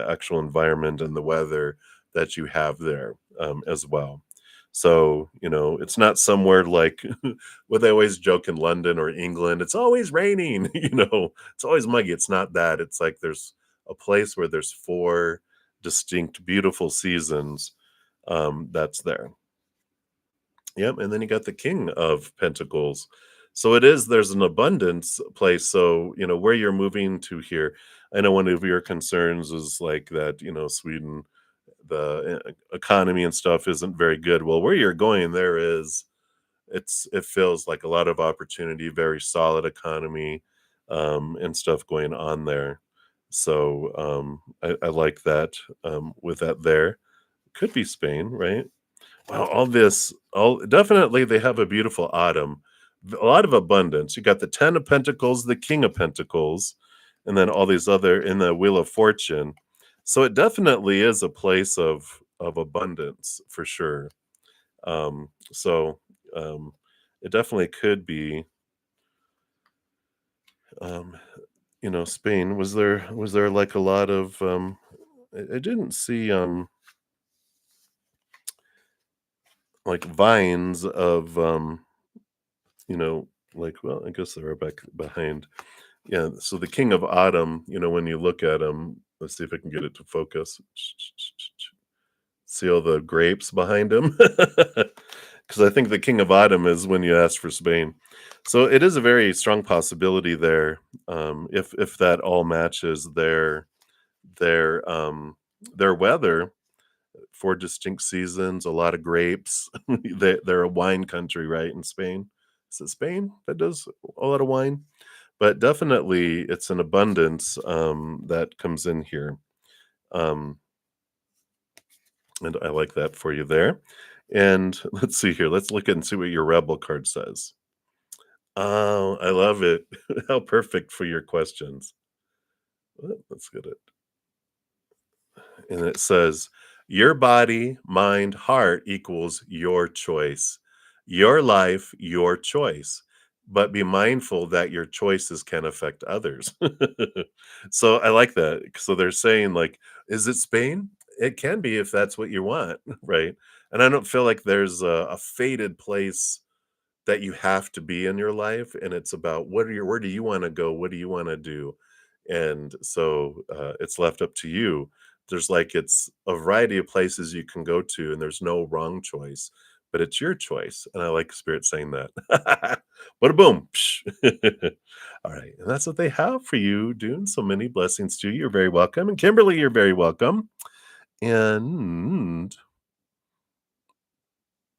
actual environment and the weather that you have there, as well. So it's not somewhere like what they always joke in London or England, it's always raining. It's always muggy. It's not that. It's like there's a place where there's four distinct beautiful seasons, that's there. Yep, and then you got the King of Pentacles. So there's an abundance place. So, where you're moving to here, I know one of your concerns is like that, Sweden, the economy and stuff isn't very good. Well, where you're going, it feels like a lot of opportunity, very solid economy, and stuff going on there. So, I like that, with that there. Could be Spain, right? Wow, all definitely they have a beautiful autumn. A lot of abundance. You got the 10 of Pentacles, the King of Pentacles, and then all these other in the Wheel of Fortune. So it definitely is a place of abundance for sure. So it definitely could be, um, Spain. Was there like a lot of I didn't see like vines of you know, like, well, I guess they were back behind. Yeah, so the King of Autumn, when you look at him, let's see if I can get it to focus. See all the grapes behind him? because I think the king of autumn is when you ask for Spain. So it is a very strong possibility there, if that all matches their their weather. 4 distinct seasons, a lot of grapes. They're a wine country, right, in Spain? Is it Spain that does a lot of wine? But definitely it's an abundance, that comes in here, um, and I like that for you there. And let's see here, let's look and see what your rebel card says. Oh, I love it. How perfect for your questions. Let's get it. And it says, "Your body, mind, heart equals your choice. Your life, your choice. But be mindful that your choices can affect others." So I like that. So they're saying, like, is it Spain? It can be if that's what you want, right? And I don't feel like there's a fated place that you have to be in your life, and it's about where do you wanna go, what do you wanna do? And so, it's left up to you. There's, like, it's a variety of places you can go to, and there's no wrong choice, but it's your choice, and I like Spirit saying that. Bada boom. Psh. Alright, and that's what they have for you, Dune, so many blessings to you, you're very welcome, and Kimberly, you're very welcome, and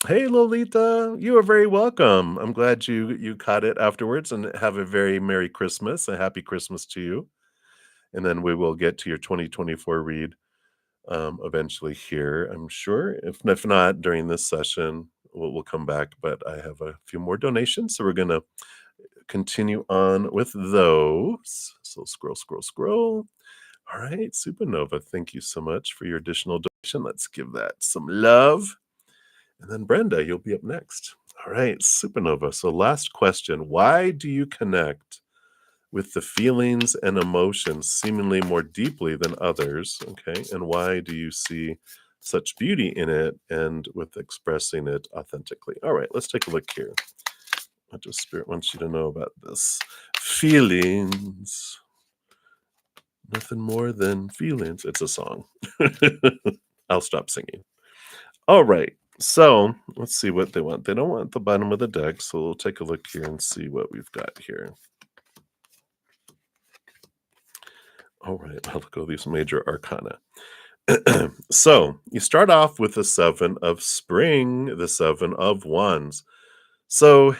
hey, Lolita, you are very welcome. I'm glad you caught it afterwards, and have a very Merry Christmas, a Happy Christmas to you, and then we will get to your 2024 read, eventually here, I'm sure. If not during this session, we'll come back, but I have a few more donations, so we're gonna continue on with those. So scroll, scroll, scroll. All right, Supernova, thank you so much for your additional donation. Let's give that some love. And then Brenda, you'll be up next. All right, Supernova. So, last question. Why do you connect with the feelings and emotions seemingly more deeply than others? Okay. And why do you see such beauty in it and with expressing it authentically? All right, let's take a look here. What does Spirit wants you to know about this? Feelings. Nothing more than feelings. It's a song. I'll stop singing. All right. So let's see what they want. They don't want the bottom of the deck, so we'll take a look here and see what we've got here. All right, I'll go these major arcana. So you start off with the Seven of Spring, the Seven of Wands. So,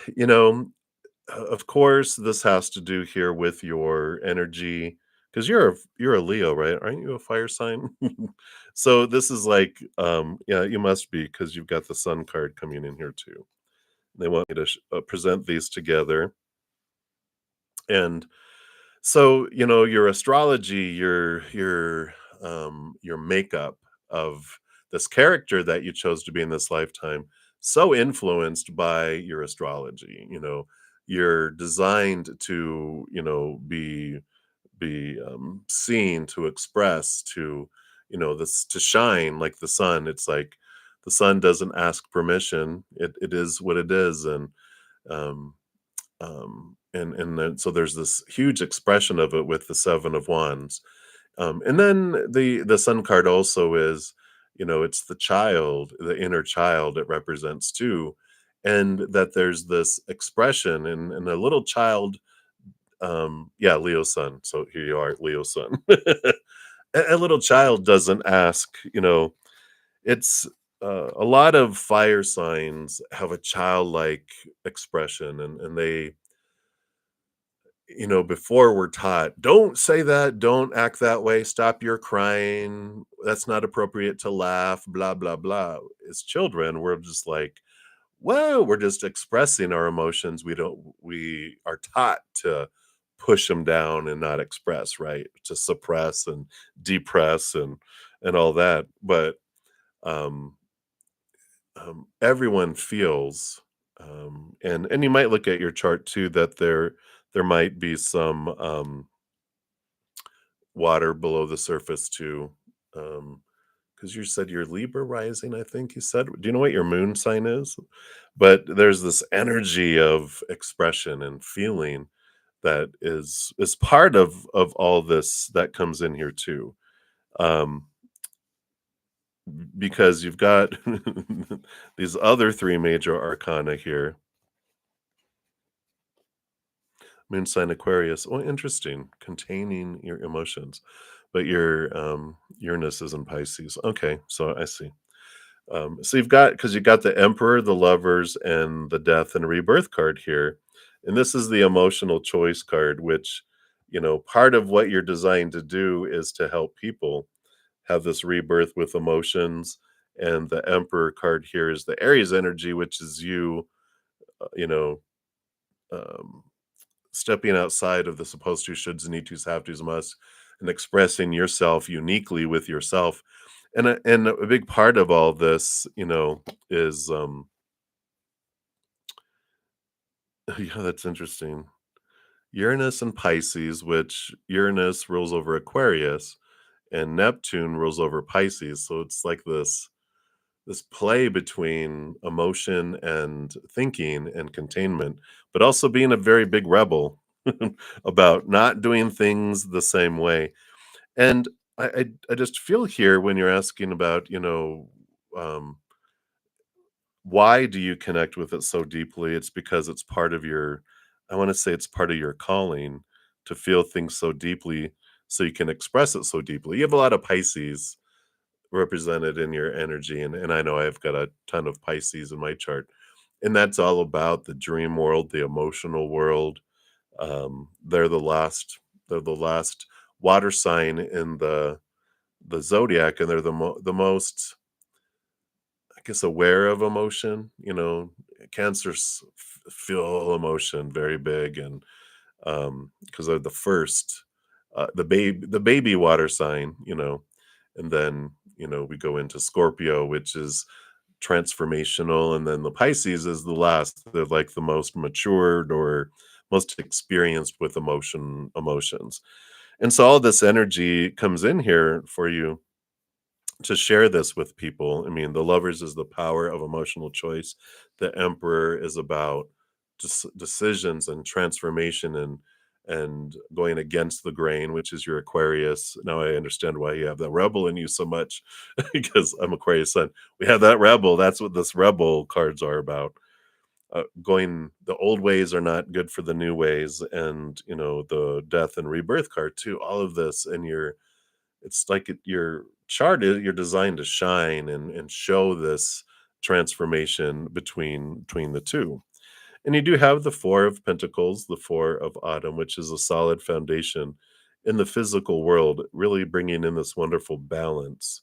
of course, this has to do here with your energy because you're a Leo, right? Aren't you a fire sign? So this is like, yeah, you must be because you've got the Sun card coming in here too. They want me to present these together, and so your astrology, your makeup of this character that you chose to be in this lifetime, so influenced by your astrology. You're designed to be seen, to express, to this, to shine like the sun. It's like the sun doesn't ask permission. It is what it is, um and then so there's this huge expression of it with the Seven of Wands. And then the Sun card also is, it's the child, the inner child it represents too, and that there's this expression and a little child. Yeah, Leo Sun. So here you are, Leo Sun. A little child doesn't ask. It's a lot of fire signs have a childlike expression, and they, before we're taught, don't say that, don't act that way, stop your crying, that's not appropriate to laugh, blah, blah, blah. As children, we're just like, whoa, we're just expressing our emotions. We are taught to push them down and not express, right? To suppress and depress and all that. But um, everyone feels, and you might look at your chart too that there might be some water below the surface too, because you said you're Libra rising, I think you said. Do you know what your moon sign is? But there's this energy of expression and feeling that is part of all this that comes in here too. um because you've got these other 3 major arcana here. Moon sign Aquarius. Oh, interesting. Containing your emotions. But your Uranus is in Pisces. Okay, so I see. So you've got because you got the Emperor, the Lovers, and the Death and Rebirth card here. And this is the emotional choice card, which, part of what you're designed to do is to help people have this rebirth with emotions. And the Emperor card here is the Aries energy, which is you, uh, you know, um, stepping outside of the supposed to, shoulds, need tos, have tos, must, and expressing yourself uniquely with yourself. And a big part of all this, is yeah, that's interesting. Uranus and Pisces, which Uranus rules over Aquarius and Neptune rules over Pisces. So it's like this play between emotion and thinking and containment, but also being a very big rebel about not doing things the same way. And I just feel here when you're asking about, um, why do you connect with it so deeply? It's because it's part of your, I want to say it's part of your calling to feel things so deeply so you can express it so deeply. You have a lot of Pisces represented in your energy. And I know I've got a ton of Pisces in my chart. And that's all about the dream world, the emotional world. They're the last water sign in the zodiac, and they're the most, I guess, aware of emotion. Cancers feel emotion very big, and because they're the first, the baby water sign. And then we go into Scorpio, which is transformational, and then the Pisces is the last. They're like the most matured or most experienced with emotions. And so all this energy comes in here for you to share this with people. I mean, the Lovers is the power of emotional choice. The Emperor is about decisions and transformation and going against the grain, which is your Aquarius. Now I understand why you have the rebel in you so much, because I'm Aquarius sun. We have that rebel. That's what this rebel cards are about. Going the old ways are not good for the new ways, and the death and rebirth card too. All of this, and it's like your chart is you're designed to shine and show this transformation between the two. And you do have the Four of Pentacles, the Four of Autumn, which is a solid foundation in the physical world, really bringing in this wonderful balance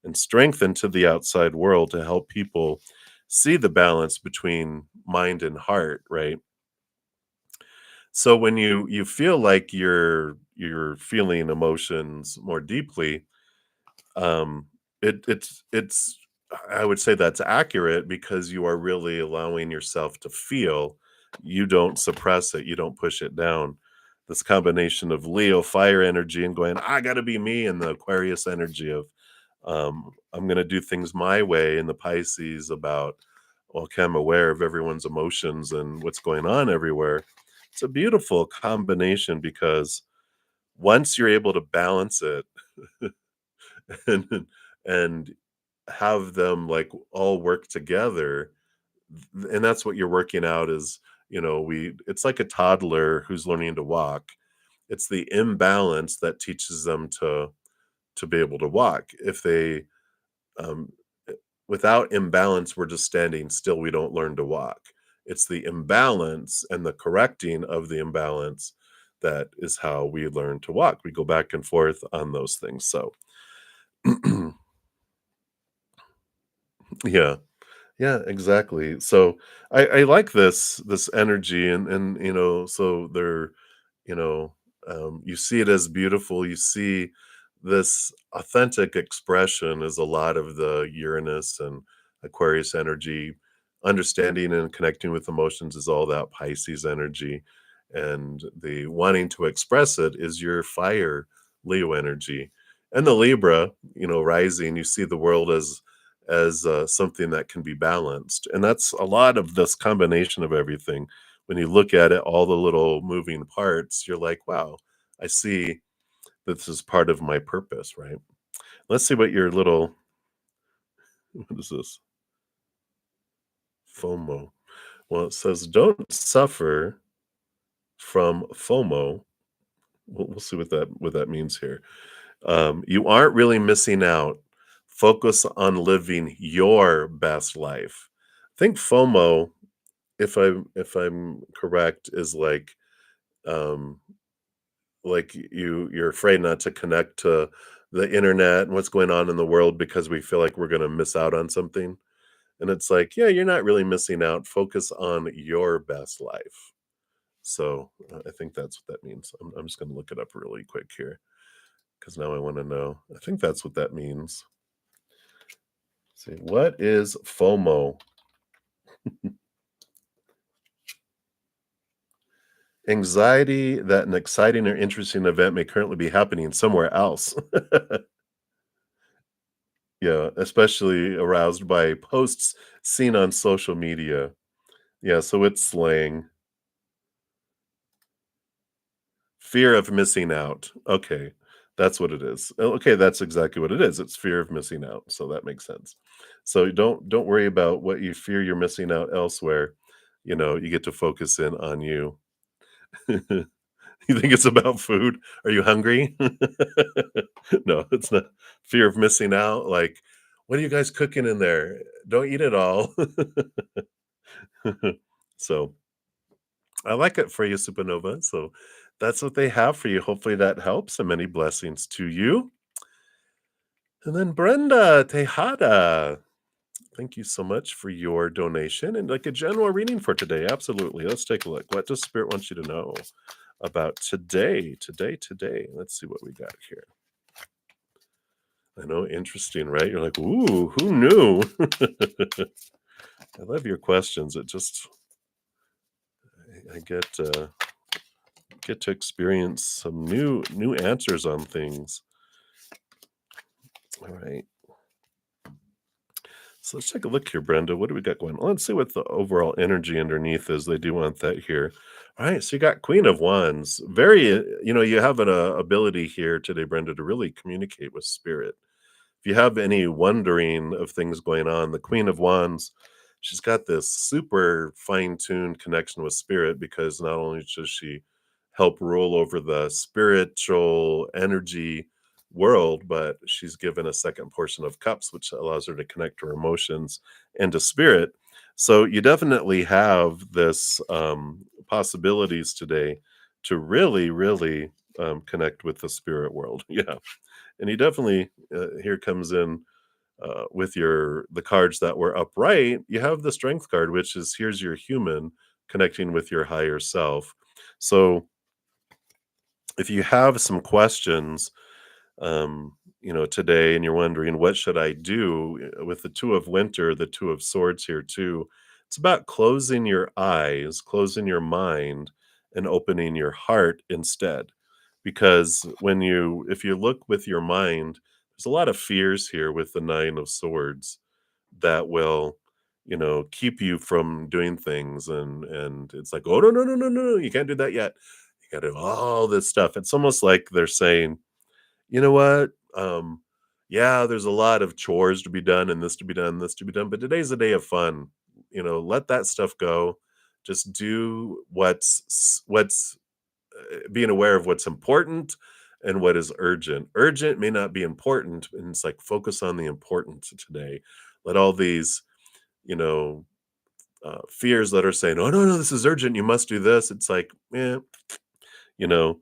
and strength into the outside world to help people see the balance between mind and heart, right? So when you feel like you're feeling emotions more deeply, um, it's I would say that's accurate because you are really allowing yourself to feel. You don't suppress it, you don't push it down. This combination of Leo fire energy and going, "I gotta be me," and the Aquarius energy of, "I'm gonna do things my way," and the Pisces about, "Okay, I'm aware of everyone's emotions and what's going on everywhere." It's a beautiful combination because once you're able to balance it and and have them like all work together, and that's what you're working out is, we it's like a toddler who's learning to walk. It's the imbalance that teaches them to be able to walk. If they um eh, Without imbalance, we're just standing still, we don't learn to walk. It's the imbalance and the correcting of the imbalance that is how we learn to walk. We go back and forth on those things. So yeah. Yeah, exactly. So I like this energy, and so they're, you know, you see it as beautiful. You see this authentic expression is a lot of the Uranus and Aquarius energy. Understanding and connecting with emotions is all that Pisces energy, and the wanting to express it is your fire Leo energy. And the Libra, rising, you see the world as something that can be balanced. And that's a lot of this combination of everything. When you look at it, all the little moving parts, you're like, wow, I see that this is part of my purpose, right? Let's see what your little What is this? FOMO. Well, it says don't suffer from FOMO. We'll see what that means here. You aren't really missing out. Focus on living your best life. I think FOMO, if I'm correct, is um like you're afraid not to connect to the internet and what's going on in the world because we feel like we're going to miss out on something. And it's like, yeah, you're not really missing out. Focus on your best life. So I think that's what that means. I'm just going to look it up really quick here because now I want to know. I think that's what that means. See, what is FOMO? Anxiety that an exciting or interesting event may currently be happening somewhere else. Yeah, especially aroused by posts seen on social media. Yeah, so it's slang. Fear of missing out. Okay, that's what it is. Okay, that's exactly what it is. It's fear of missing out, so that makes sense. So don't worry about what you fear you're missing out elsewhere. You get to focus in on you. You think it's about food? Are you hungry? No, it's not. Fear of missing out, like, "What are you guys cooking in there? Don't eat it all." So, I like it for you, Supernova, so that's what they have for you. Hopefully that helps, and many blessings to you. And then Brenda Tejada, thank you so much for your donation and, like, a general reading for today, absolutely. Let's take a look. What does Spirit want you to know about today? Today? Let's see what we got here. I know, interesting, right? You're like, "Ooh, who knew?" I love your questions. It just I get to experience some new answers on things. All right. So let's take a look here, Brenda. What do we got going on? Let's see what the overall energy underneath is. They do want that here. All right. So you got Queen of Wands. Very, you have an ability here today, Brenda, to really communicate with spirit. If you have any wondering of things going on, the Queen of Wands, she's got this super fine-tuned connection with spirit because not only does she help rule over the spiritual energy world, but she's given a second portion of cups, which allows her to connect her emotions and to spirit. So you definitely have this possibilities today to really, really connect with the spirit world. Yeah, and he definitely here comes in with the cards that were upright. You have the strength card, which is here's your human connecting with your higher self. So if you have some questions today, and you're wondering what should I do with the two of winter, the two of swords here too, it's about closing your eyes, closing your mind, and opening your heart instead. Because if you look with your mind, there's a lot of fears here with the nine of swords that will keep you from doing things, and it's like, oh, no, no, no, no, no, you can't do that yet. You got to do all this stuff. It's almost like they're saying, you know what? Yeah, there's a lot of chores to be done and this to be done, this to be done, but today's a day of fun. Let that stuff go. Just do what's being aware of what's important and what is urgent. Urgent may not be important, and it's like focus on the important today. Let all these, you know, fears that are saying, "Oh no, no, this is urgent. You must do this." It's like, you know,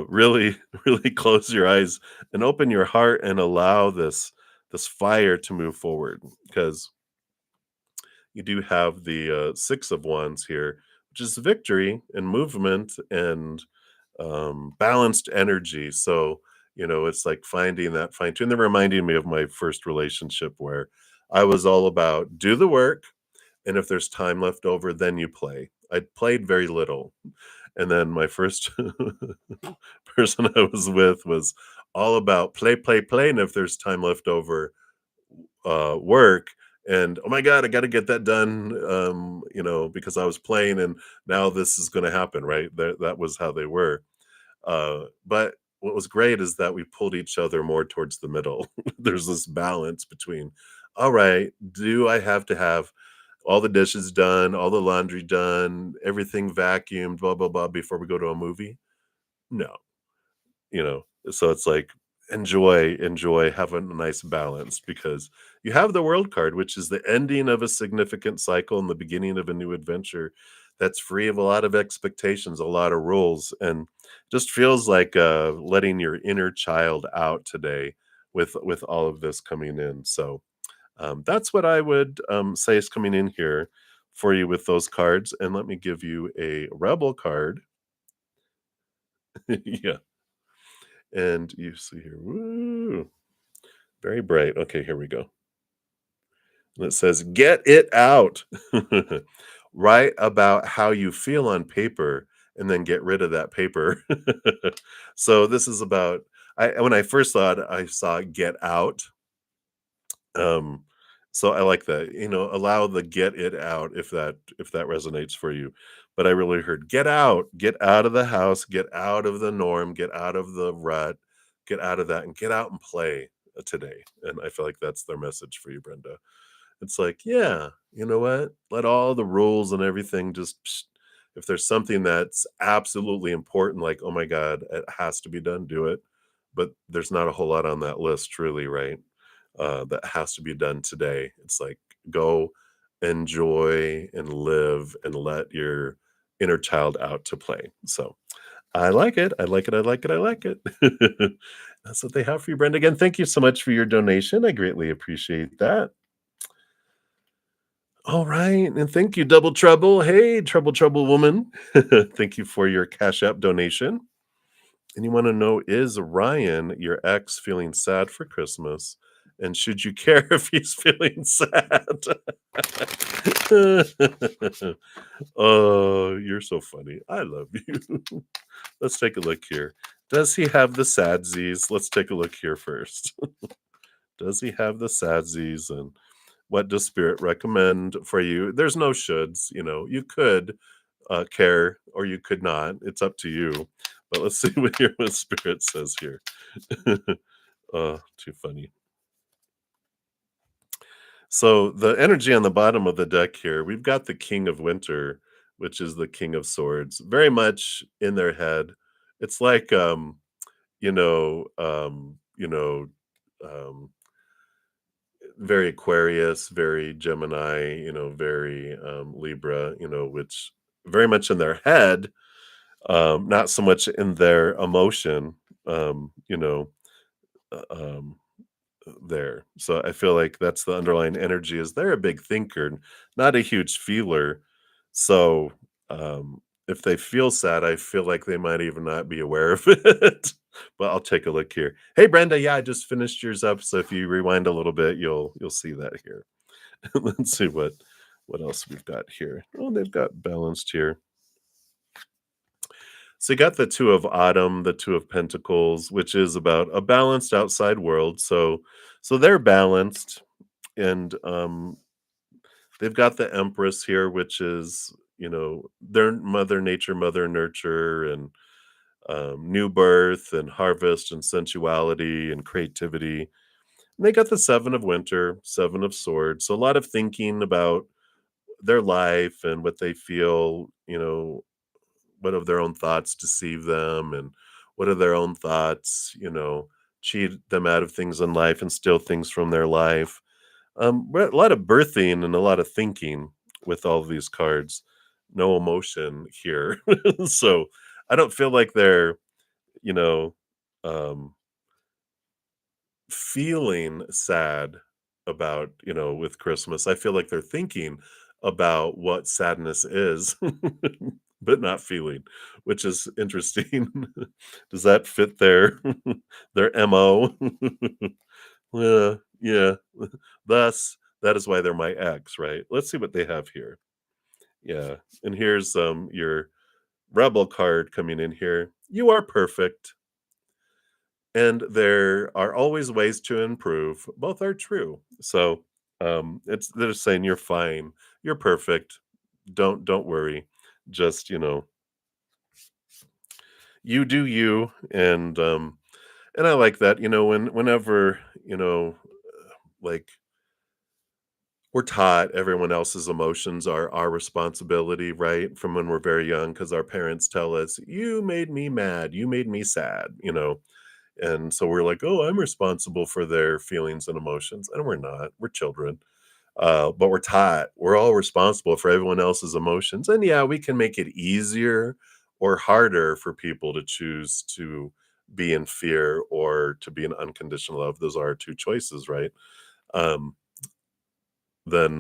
really, really close your eyes and open your heart and allow this fire to move forward, because you do have the six of wands here, which is victory and movement and balanced energy. So it's like finding that fine tune. They're reminding me of my first relationship where I was all about do the work, and if there's time left over, then you play. I played very little, and then my first person I was with was all about play, play, play, and if there's time left over, work. And oh my god, I got to get that done, because I was playing, and now this is going to happen, right? That was how they were. But what was great is that we pulled each other more towards the middle. There's this balance between, All right, do I have to have all the dishes done, all the laundry done, everything vacuumed, blah, blah, blah, before we go to a movie? No, you know? So it's like, enjoy, have a nice balance because you have the world card, which is the ending of a significant cycle and the beginning of a new adventure that's free of a lot of expectations, a lot of rules, and just feels like, letting your inner child out today with all of this coming in. So, that's what I would, say is coming in here for you with those cards, and let me give you a rebel card. Yeah, and you see here, woo, very bright. Okay, here we go. And it says, "Get it out." Write about how you feel on paper and then get rid of that paper. So this is about when I first saw it, I saw "get out." Um, so I like that, allow the get it out if that resonates for you. But I really heard get out of the house, get out of the norm, get out of the rut, get out of that and get out and play today. And I feel like that's their message for you, Brenda. It's like, yeah, you know what? Let all the rules and everything just if there's something that's absolutely important, like, oh my God, it has to be done, do it. But there's not a whole lot on that list, truly, right? That has to be done today. It's like go enjoy and live and let your inner child out to play. So I like it. I like it. I like it. I like it. That's what they have for you, Brenda. Again, thank you so much for your donation. I greatly appreciate that. All right, and thank you, Double Trouble. Hey, Trouble Woman. Thank you for your Cash App donation. And you want to know, is Ryan, your ex, feeling sad for Christmas? And should you care if he's feeling sad? Oh, you're so funny. I love you. Let's take a look here. Does he have the sadsies? Let's take a look here first. Does he have the sadsies? And what does Spirit recommend for you? There's no shoulds, you could care or you could not. It's up to you. But let's see what Spirit says here. Too funny. So the energy on the bottom of the deck here, we've got the King of Winter, which is the King of Swords, very much in their head. It's like you know, um, you know, um, very Aquarius, very Gemini, very Libra, which very much in their head, not so much in their emotion, uh, um, there. So I feel like that's the underlying energy is they're a big thinker, not a huge feeler. So if they feel sad, I feel like they might even not be aware of it. But I'll take a look here. Hey Brenda, yeah, I just finished yours up. So if you rewind a little bit, you'll see that here. Let's see what else we've got here. Oh, they've got balanced here. So you got the Two of Autumn, the Two of Pentacles, which is about a balanced outside world. So they're balanced, and they've got the Empress here, which is their Mother Nature, Mother Nurture, and new birth and harvest and sensuality and creativity. And they got the Seven of Winter, Seven of Swords. So a lot of thinking about their life and what they feel, what of their own thoughts deceive them and what of their own thoughts, cheat them out of things in life and steal things from their life. But a lot of birthing and a lot of thinking with all of these cards. No emotion here. So I don't feel like they're, you know, um, feeling sad about, with Christmas. I feel like they're thinking about what sadness is, but not feeling, which is interesting. Does that fit their MO? Yeah, yeah. Thus, that is why they're my ex, right? Let's see what they have here. Yeah. And here's your rebel card coming in here. You are perfect. And there are always ways to improve. Both are true. So it's they're saying you're fine. You're perfect. Don't worry. Just, you do you. And I like that, whenever, like we're taught everyone else's emotions are our responsibility, right? From when we're very young, because our parents tell us, "You made me mad, you made me sad," and so we're like, "Oh, I'm responsible for their feelings and emotions," and we're not. We're children. But we're taught we're all responsible for everyone else's emotions. And yeah, we can make it easier or harder for people to choose to be in fear or to be in unconditional love. Those are our two choices, right? Um, then,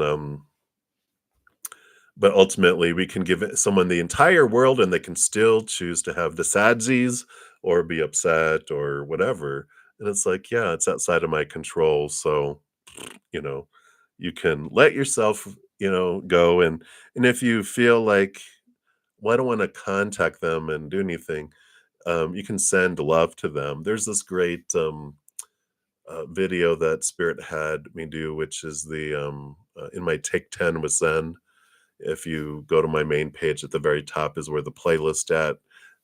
but ultimately, we can give someone the entire world and they can still choose to have the sadsies or be upset or whatever. And it's like, yeah, it's outside of my control. So, you know, you can let yourself, go and if you feel like, well, I don't want to contact them and do anything, you can send love to them. There's this great video that Spirit had me do, which is the in my Take 10 with Zen. If you go to my main page at the very top is where the playlist at.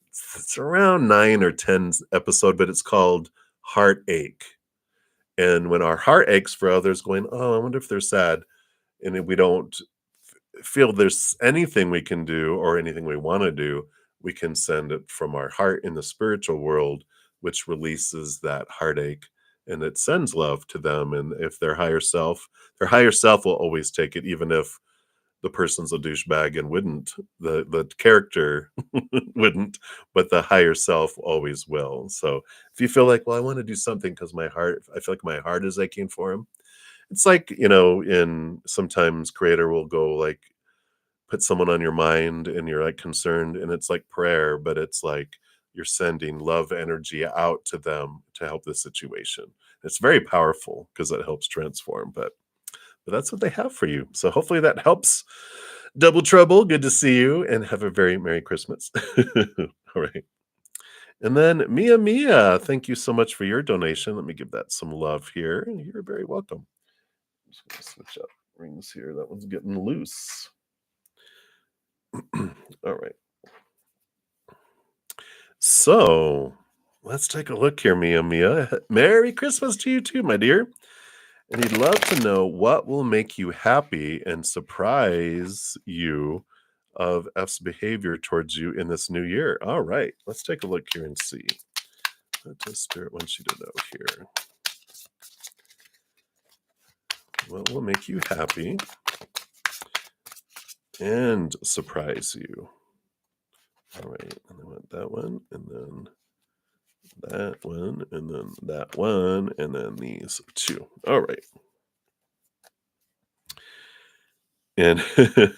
It's around 9 or 10 episode, but it's called Heartache. And when our heart aches for others, going, oh, I wonder if they're sad, and if we don't feel there's anything we can do or anything we want to do, we can send it from our heart in the spiritual world, which releases that heartache and it sends love to them. And if their higher self will always take it, even if the person's a douchebag and wouldn't, the character wouldn't, but the higher self always will. So if you feel like, well, I want to do something because I feel like my heart is aching for him, it's like, in sometimes creator will go like put someone on your mind and you're like concerned and it's like prayer, but it's like you're sending love energy out to them to help the situation. It's very powerful because it helps transform, but that's what they have for you. So hopefully that helps. Double trouble. Good to see you and have a very Merry Christmas. All right. And then Mia, thank you so much for your donation. Let me give that some love here. You're very welcome. I'm just gonna switch up rings here. That one's getting loose. All right. So let's take a look here, Mia. Merry Christmas to you too, my dear. And he'd love to know what will make you happy and surprise you of F's behavior towards you in this new year. All right, let's take a look here and see. What does Spirit want you to know here? What will make you happy and surprise you? All right, and I want that one, and then that one, and then that one, and then these two. All right. And the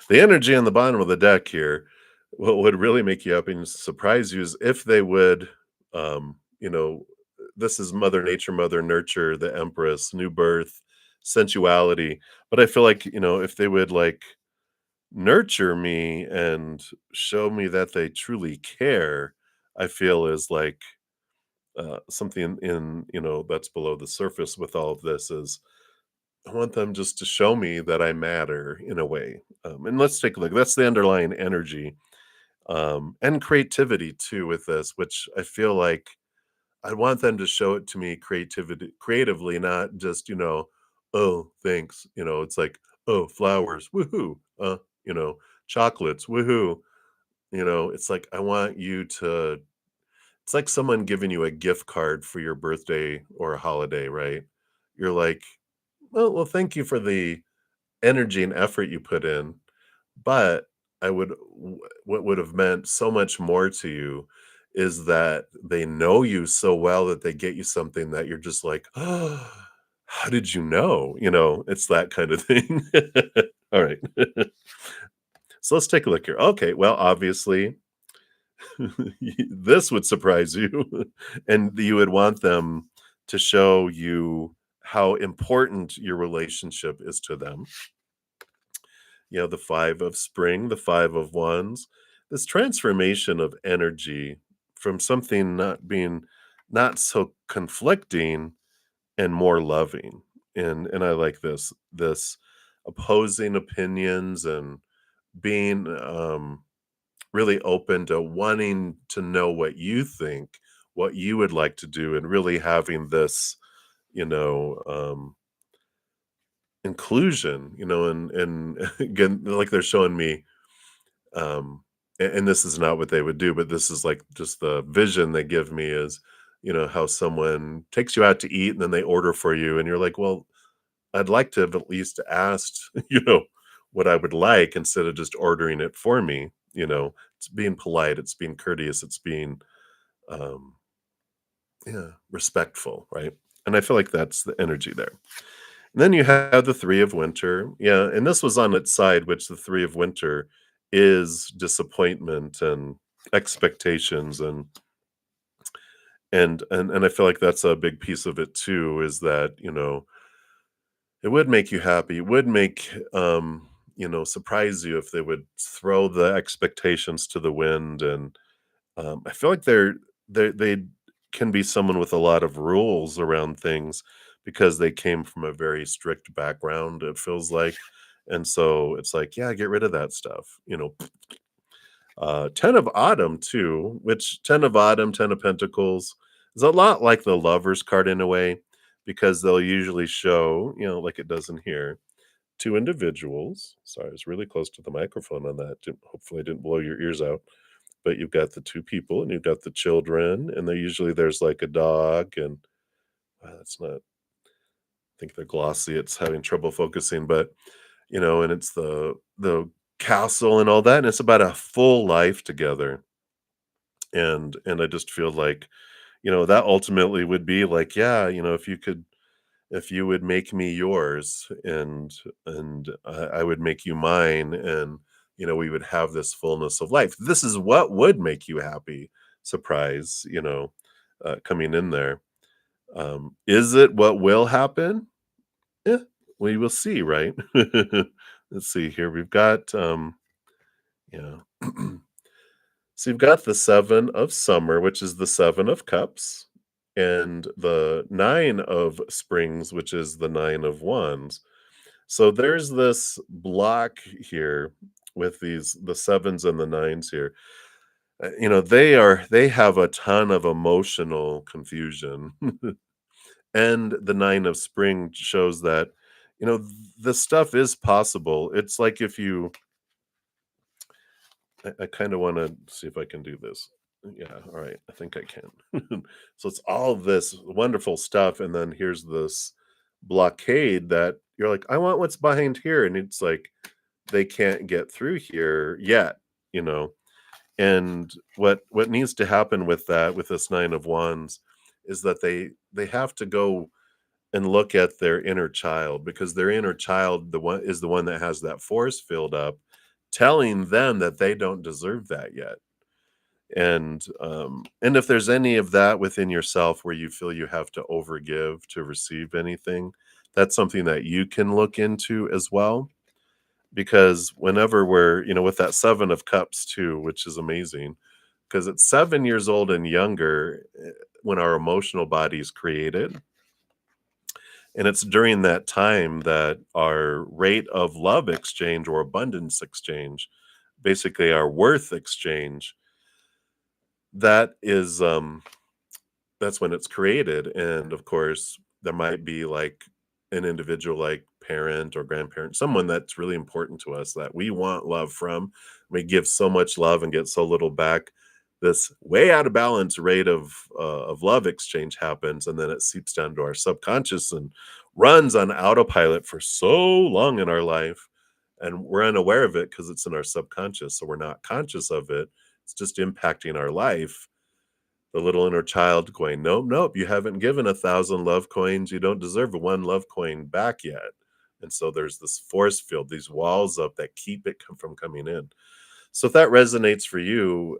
energy on the bottom of the deck here, what would really make you happy and surprise you is if they would, um, you know, this is Mother Nature, Mother Nurture, the Empress, new birth, sensuality. But I feel like, if they would like nurture me and show me that they truly care, I feel is like something in, that's below the surface with all of this is I want them just to show me that I matter in a way. And let's take a look. That's the underlying energy and creativity too with this, which I feel like I want them to show it to me creatively, not just, oh, thanks. It's like, oh, flowers, woohoo. You know, chocolates, woohoo. It's like I want you to it's like someone giving you a gift card for your birthday or a holiday, right? You're like, well, thank you for the energy and effort you put in, but what would have meant so much more to you is that they know you so well that they get you something that you're just like, "Oh, how did you know?" It's that kind of thing. All right. So let's take a look here. Okay, well, obviously, this would surprise you, and you would want them to show you how important your relationship is to them. The 5 of spring, the 5 of wands, this transformation of energy from something not so conflicting and more loving. And I like this opposing opinions and being really open to wanting to know what you think, what you would like to do, and really having this, you know, um, inclusion, and again, like they're showing me, and this is not what they would do, but this is like just the vision they give me is, how someone takes you out to eat and then they order for you, and you're like, well, I'd like to have at least asked, what I would like instead of just ordering it for me. It's being polite, it's being courteous, it's being, um, yeah, respectful, right? And I feel like that's the energy there. And then you have the three of winter. Yeah, and this was on its side, which the three of winter is disappointment and expectations and I feel like that's a big piece of it too, is that, it would make you happy. It would make, surprise you if they would throw the expectations to the wind. And I feel like they can be someone with a lot of rules around things because they came from a very strict background, it feels like. And so it's like, yeah, get rid of that stuff. 10 of autumn too, which 10 of autumn, 10 of pentacles is a lot like the lovers card in a way, because they'll usually show, like it does in here, two individuals. Sorry, I was really close to the microphone on that. Hopefully I didn't blow your ears out. But you've got the two people and you've got the children, and there's like a dog, and that's not, I think they're glossy. It's having trouble focusing, but and it's the castle and all that, and it's about a full life together. And I just feel like, that ultimately would be like, yeah, if you would make me yours, and I would make you mine, and we would have this fullness of life. This is what would make you happy. Surprise, coming in there. Is it what will happen? Yeah, we will see, right? Let's see here. We've got yeah. So you've got the 7 of summer, which is the 7 of cups, and the 9 of springs, which is the 9 of wands. So there's this block here with the sevens and the nines here. They have a ton of emotional confusion. And the 9 of spring shows that, the stuff is possible. It's like if you I kind of want to see if I can do this. Yeah, all right. I think I can. So it's all this wonderful stuff, and then here's this blockade that you're like, I want what's behind here, and it's like they can't get through here yet, you know. And what needs to happen with that, with this 9 of wands, is that they have to go and look at their inner child, because their inner child, the one that has that force filled up, telling them that they don't deserve that yet. And if there's any of that within yourself where you feel you have to overgive to receive anything, that's something that you can look into as well. Because whenever we're, with that 7 of cups too, which is amazing, because it's 7 years old and younger, when our emotional body is created. And it's during that time that our rate of love exchange or abundance exchange, basically our worth exchange, that is that's when it's created. And of course, there might be like an individual, like parent or grandparent, someone that's really important to us that we want love from. We give so much love and get so little back. This way out of balance rate of love exchange happens, and then it seeps down to our subconscious and runs on autopilot for so long in our life, and we're unaware of it because it's in our subconscious, so we're not conscious of it. It's just impacting our life, the little inner child going, "Nope, nope, you haven't given 1,000 love coins, you don't deserve a 1 love coin back yet." And so there's this force field, these walls up that keep it from coming in. So if that resonates for you,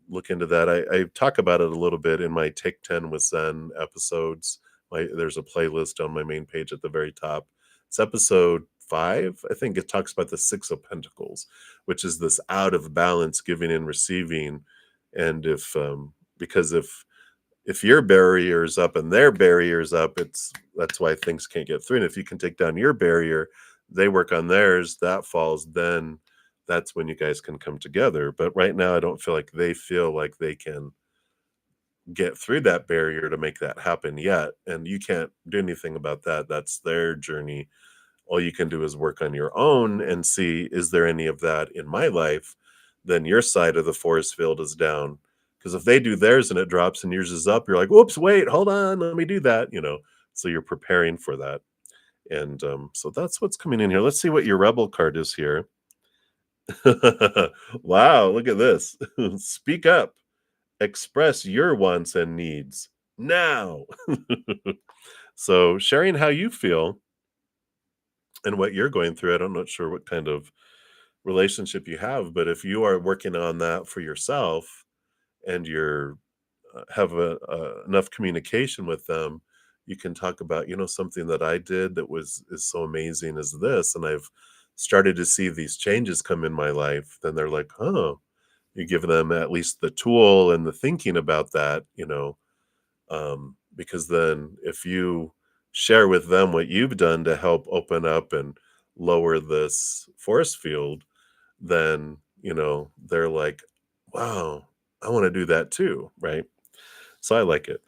look into that. I talk about it a little bit in my Take 10 with Zen episodes. There's a playlist on my main page at the very top. It's episode 5. I think it talks about the 6 of Pentacles, which is this out of balance giving and receiving. And because if your barrier is up and their barrier is up, that's why things can't get through. And if you can take down your barrier, they work on theirs, that falls, then that's when you guys can come together. But right now, I don't feel like they feel like they can get through that barrier to make that happen yet. And you can't do anything about that. That's their journey. all you can do is work on your own and see, is there any of that in my life? Then your side of the force field is down. Because if they do theirs and it drops and yours is up, you're like, whoops, wait, hold on, let me do that. So you're preparing for that. And so that's what's coming in here. Let's see what your rebel card is here. Wow, look at this. Speak up, express your wants and needs now. So sharing how you feel and what you're going through. I'm not sure what kind of relationship you have, but if you are working on that for yourself and you're have enough communication with them, you can talk about, something that I did that is so amazing as this, and I've started to see these changes come in my life. Then they're like, oh, you give them at least the tool and the thinking about that. Because then if you share with them what you've done to help open up and lower this force field, then they're like, wow, I want to do that too, right? So I like it.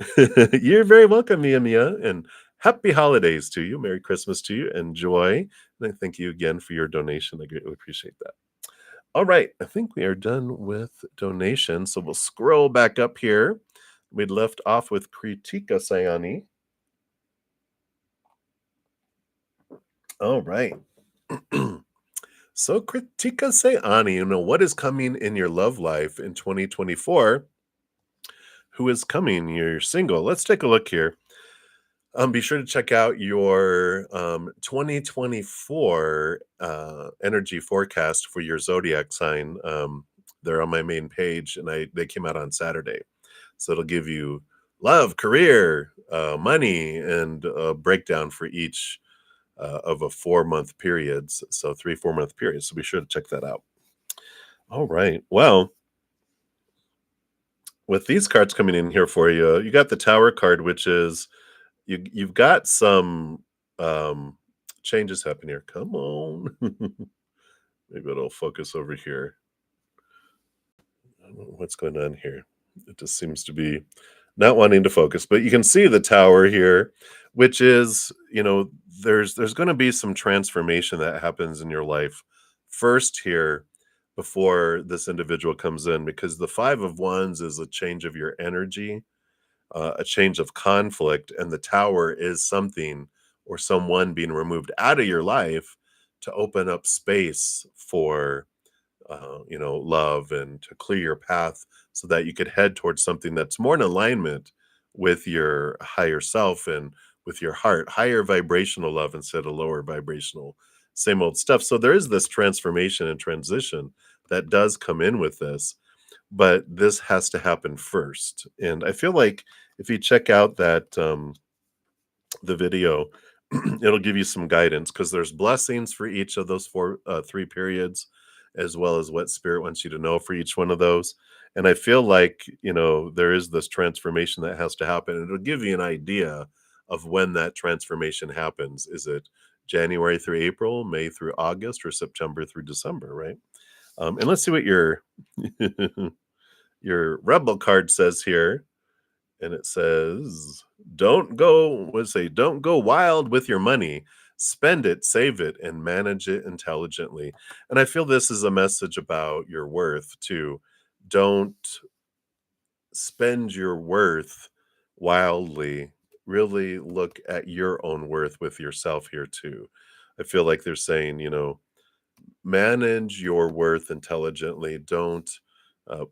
You're very welcome, Mia, and happy holidays to you. Merry Christmas to you. Enjoy. And I thank you again for your donation. I greatly appreciate that. All right, I think we are done with donations. So we'll scroll back up here. We left off with Kritika Sayani. All right. So Kritika Sayani, what is coming in your love life in 2024? Who is coming? You're single. Let's take a look here. Be sure to check out your 2024 energy forecast for your zodiac sign. They're on my main page, and they came out on Saturday. So it'll give you love, career, money, and a breakdown for each of a 4-month periods. So 3 4-month periods. So be sure to check that out. All right. Well, with these cards coming in here for you, you got the Tower card, which is you've got some changes happening here. Come on. Maybe it'll focus over here. I don't know what's going on here. It just seems to be not wanting to focus, but you can see the Tower here, which is, there's going to be some transformation that happens in your life first here before this individual comes in, because the 5 of Wands is a change of your energy, a change of conflict, and the Tower is something or someone being removed out of your life to open up space for love, and to clear your path so that you could head towards something that's more in alignment with your higher self and with your heart, higher vibrational love instead of lower vibrational, same old stuff. So there is this transformation and transition that does come in with this, but this has to happen first. And I feel like if you check out that the video, it'll give you some guidance, because there's blessings for each of those 3 periods, as well as what spirit wants you to know for each one of those. And I feel like, there is this transformation that has to happen. It'll give you an idea of when that transformation happens. Is it January through April, May through August, or September through December, right? And let's see what your your rebel card says here. And it says, don't go wild with your money. Spend it, save it, and manage it intelligently. And I feel this is a message about your worth too. Don't spend your worth wildly. Really look at your own worth with yourself here too. I feel like they're saying, manage your worth intelligently. Don't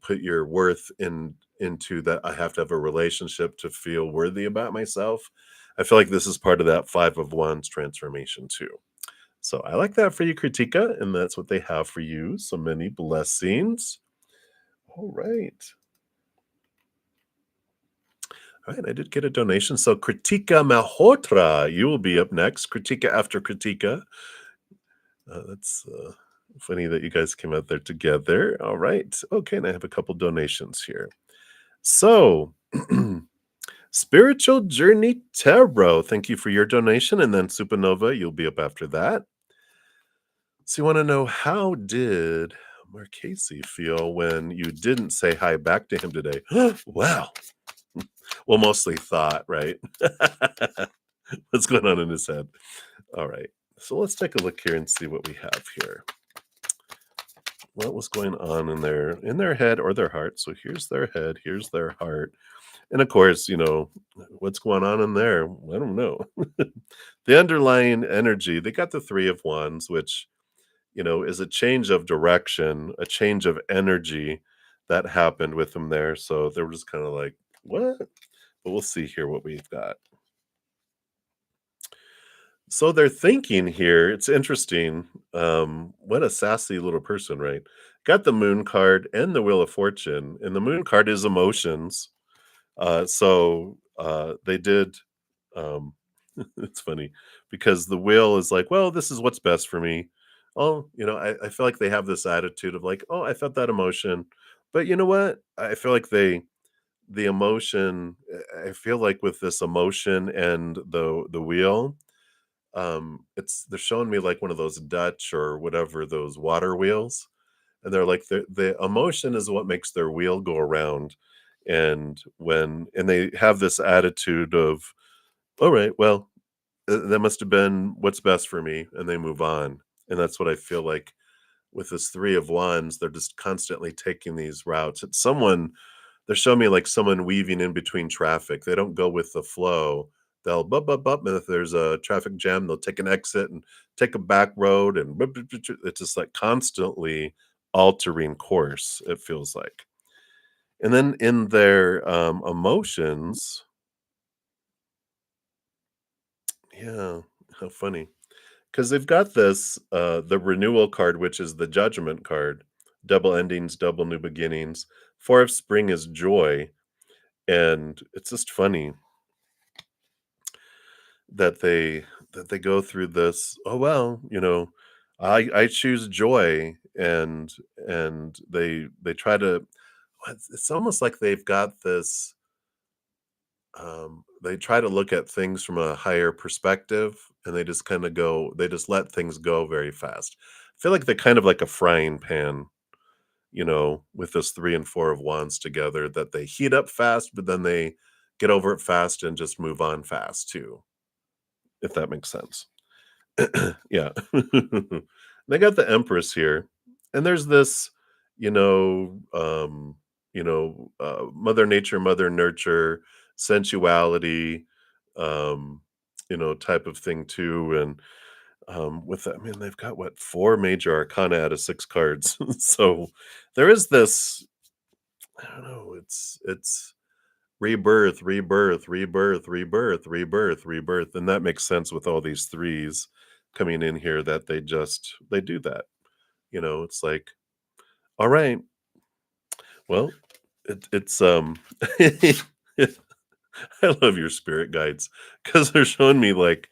put your worth into that I have to have a relationship to feel worthy about myself. I feel like this is part of that 5 of Wands transformation too. So I like that for you, Kritika, and that's what they have for you. So many blessings. All right. All right, I did get a donation. So Kritika Malhotra, you will be up next. Kritika after Kritika. That's funny that you guys came out there together. All right. Okay, and I have a couple donations here. So, Spiritual Journey Tarot, thank you for your donation. And then Supernova, you'll be up after that. So you want to know, how did Marchese feel when you didn't say hi back to him today? Wow. Well, mostly thought, right? What's going on in his head? All right. So let's take a look here and see what we have here. What was going on in their head or their heart? So here's their head, here's their heart. And of course, what's going on in there? I don't know. The underlying energy, they got the 3 of Wands, which, is a change of direction, a change of energy that happened with them there. So they were just kind of like, what? But we'll see here what we've got. So they're thinking here, it's interesting. What a sassy little person, right? Got the moon card and the wheel of fortune, and the moon card is emotions. They did. Um, it's funny because the wheel is like, well, this is what's best for me. Oh, I feel like they have this attitude of like, oh, I felt that emotion, but you know what? I feel like the emotion. I feel like with this emotion and the wheel, it's they're showing me like one of those Dutch or whatever those water wheels, and they're like the emotion is what makes their wheel go around, and they have this attitude of, all right, well, that must have been what's best for me, and they move on, and that's what I feel like with this 3 of Wands. They're just constantly taking these routes. It's someone they're showing me like someone weaving in between traffic. They don't go with the flow. They'll bup, bup, bup, and if there's a traffic jam, they'll take an exit and take a back road, and bup, bup, bup, bup. It's just like constantly altering course, it feels like. And then in their emotions, yeah, how funny. Because they've got this the renewal card, which is the judgment card, double endings, double new beginnings. 4 of spring is joy. And it's just funny that they go through this, "Oh, well, I choose joy," and they try to it's almost like they've got this, they try to look at things from a higher perspective, and they just let things go very fast. I feel like they're kind of like a frying pan, with this 3 and 4 of wands together, that they heat up fast, but then they get over it fast and just move on fast too, if that makes sense. Yeah. They got the Empress here, and there's this, Mother Nature, Mother Nurture, sensuality, um, type of thing too. And with that, man, they've got what 4 major arcana out of 6 cards. So there is this, I don't know, it's rebirth, rebirth, rebirth, rebirth, rebirth, rebirth, and that makes sense with all these threes coming in here that they do that. It's like, all right, well, it's I love your spirit guides because they're showing me like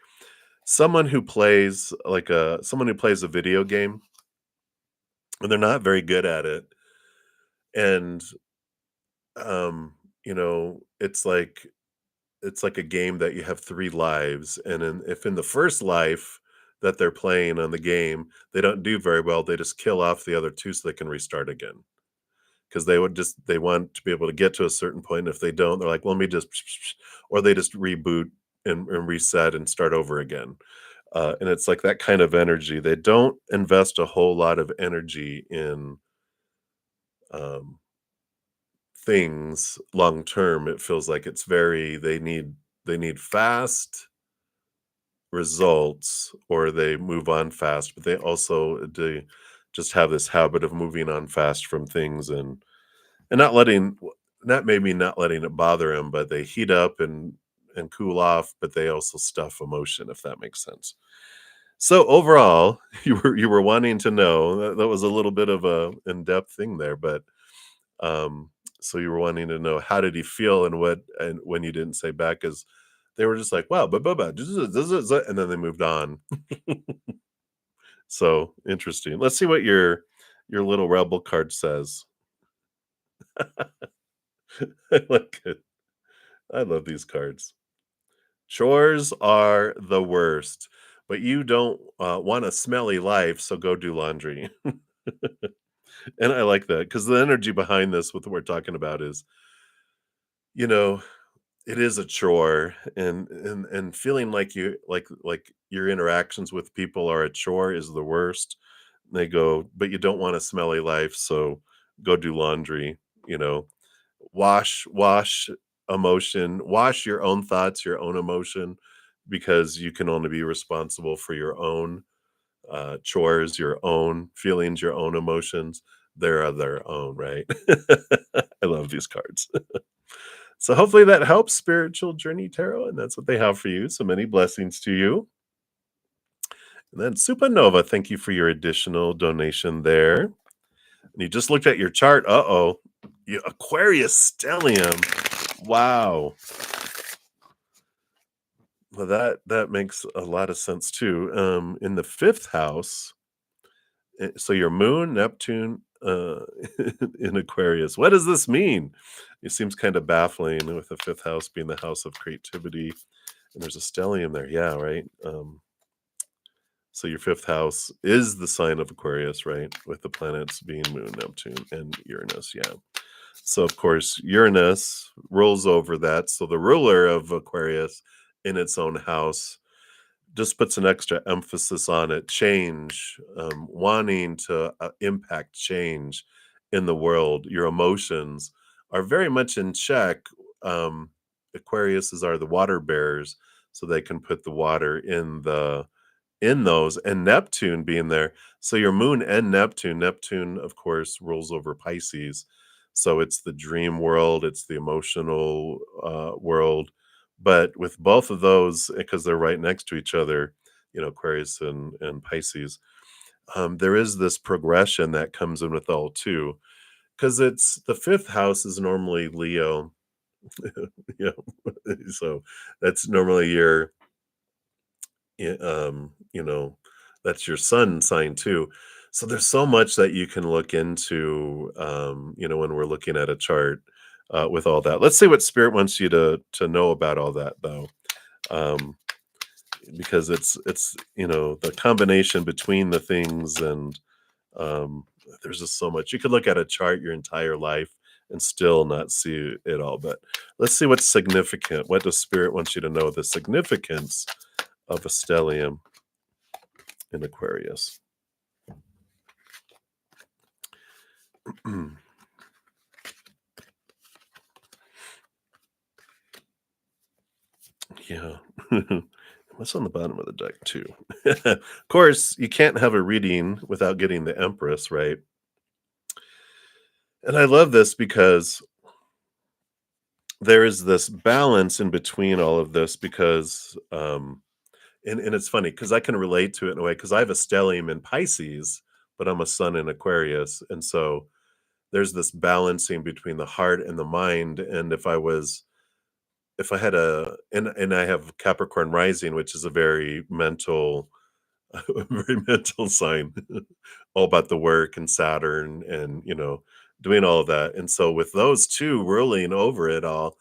someone who plays a video game and they're not very good at it, and it's like a game that you have 3 lives, and if in the first life that they're playing on the game, they don't do very well, they just kill off the other 2 so they can restart again. Because they want to be able to get to a certain point, and if they don't, they're like, "Well, let me just," or they just reboot and reset and start over again. And it's like that kind of energy. They don't invest a whole lot of energy in, um, things long term. It feels like it's very they need fast results or they move on fast, but they also do just have this habit of moving on fast from things and not maybe not letting it bother them, but they heat up and cool off, but they also stuff emotion, if that makes sense. So overall, you were wanting to know that was a little bit of a in-depth thing there, but um, so you were wanting to know how did he feel and when you didn't say back, because they were just like, wow, and then they moved on. So interesting. Let's see what your little rebel card says. I like it. I love these cards. Chores are the worst, but you don't want a smelly life, so go do laundry. And I like that because the energy behind this, with what we're talking about, is, you know, It is a chore, and feeling like you like your interactions with people are a chore is the worst. They go, "But you don't want a smelly life, so go do laundry," you know? Wash emotion, wash your own thoughts, your own emotion, because you can only be responsible for your own, chores, your own feelings, your own emotions. They're their own, right? I love these cards. So hopefully that helps, Spiritual Journey Tarot, and that's what they have for you. So many blessings to you. And then Supernova, thank you for your additional donation there. And you just looked at your chart. Uh-oh. Aquarius stellium. Wow. Well, that makes a lot of sense too. In the fifth house, so your moon, Neptune, in Aquarius. What does this mean? It seems kind of baffling with the fifth house being the house of creativity. And there's a stellium there. Yeah, right. So your fifth house is the sign of Aquarius, right? With the planets being Moon, Neptune, and Uranus. Yeah. So of course Uranus rolls over that. So the ruler of Aquarius in its own house just puts an extra emphasis on it. Change, wanting to impact change in the world. Your emotions are very much in check. Aquariuses are the water bearers, so they can put the water in those, and Neptune being there. So your moon and Neptune, of course, rolls over Pisces. So it's the dream world, it's the emotional world. But with both of those, because they're right next to each other, Aquarius and Pisces, there is this progression that comes in with all two. Because it's the fifth house is normally Leo. Yeah. So that's normally your Yeah, that's your sun sign too. So there's so much that you can look into, when we're looking at a chart with all that. Let's see what spirit wants you to know about all that, though, um, because it's the combination between the things, and there's just so much. You could look at a chart your entire life and still not see it all. But let's see what's significant. What does spirit wants you to know? The significance of a stellium in Aquarius. Yeah. What's on the bottom of the deck too? Of course, you can't have a reading without getting the Empress, right? And I love this because there is this balance in between all of this because and it's funny because I can relate to it in a way because I have a stellium in Pisces, but I'm a sun in Aquarius. And so there's this balancing between the heart and the mind. And if I had and I have Capricorn rising, which is a very mental, a very mental sign, all about the work and Saturn and doing all of that. And so with those two ruling over it all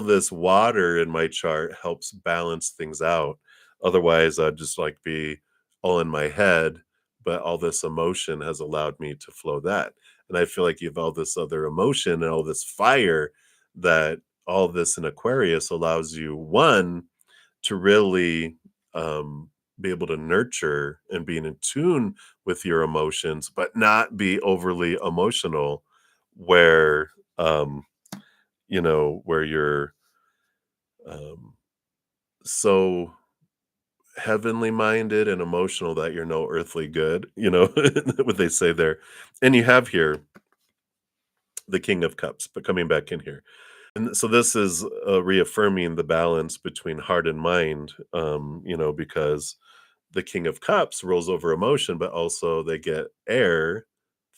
this water in my chart helps balance things out. Otherwise, I'd just like be all in my head, but all this emotion has allowed me to flow that. And I feel like you have all this other emotion and all this fire that all this in Aquarius allows you, one, to really be able to nurture and be in tune with your emotions, but not be overly emotional where, where you're um, so heavenly minded and emotional that you're no earthly good, what they say there. And you have here the King of Cups, but coming back in here. And so this is reaffirming the balance between heart and mind, because the King of Cups rolls over emotion, but also they get air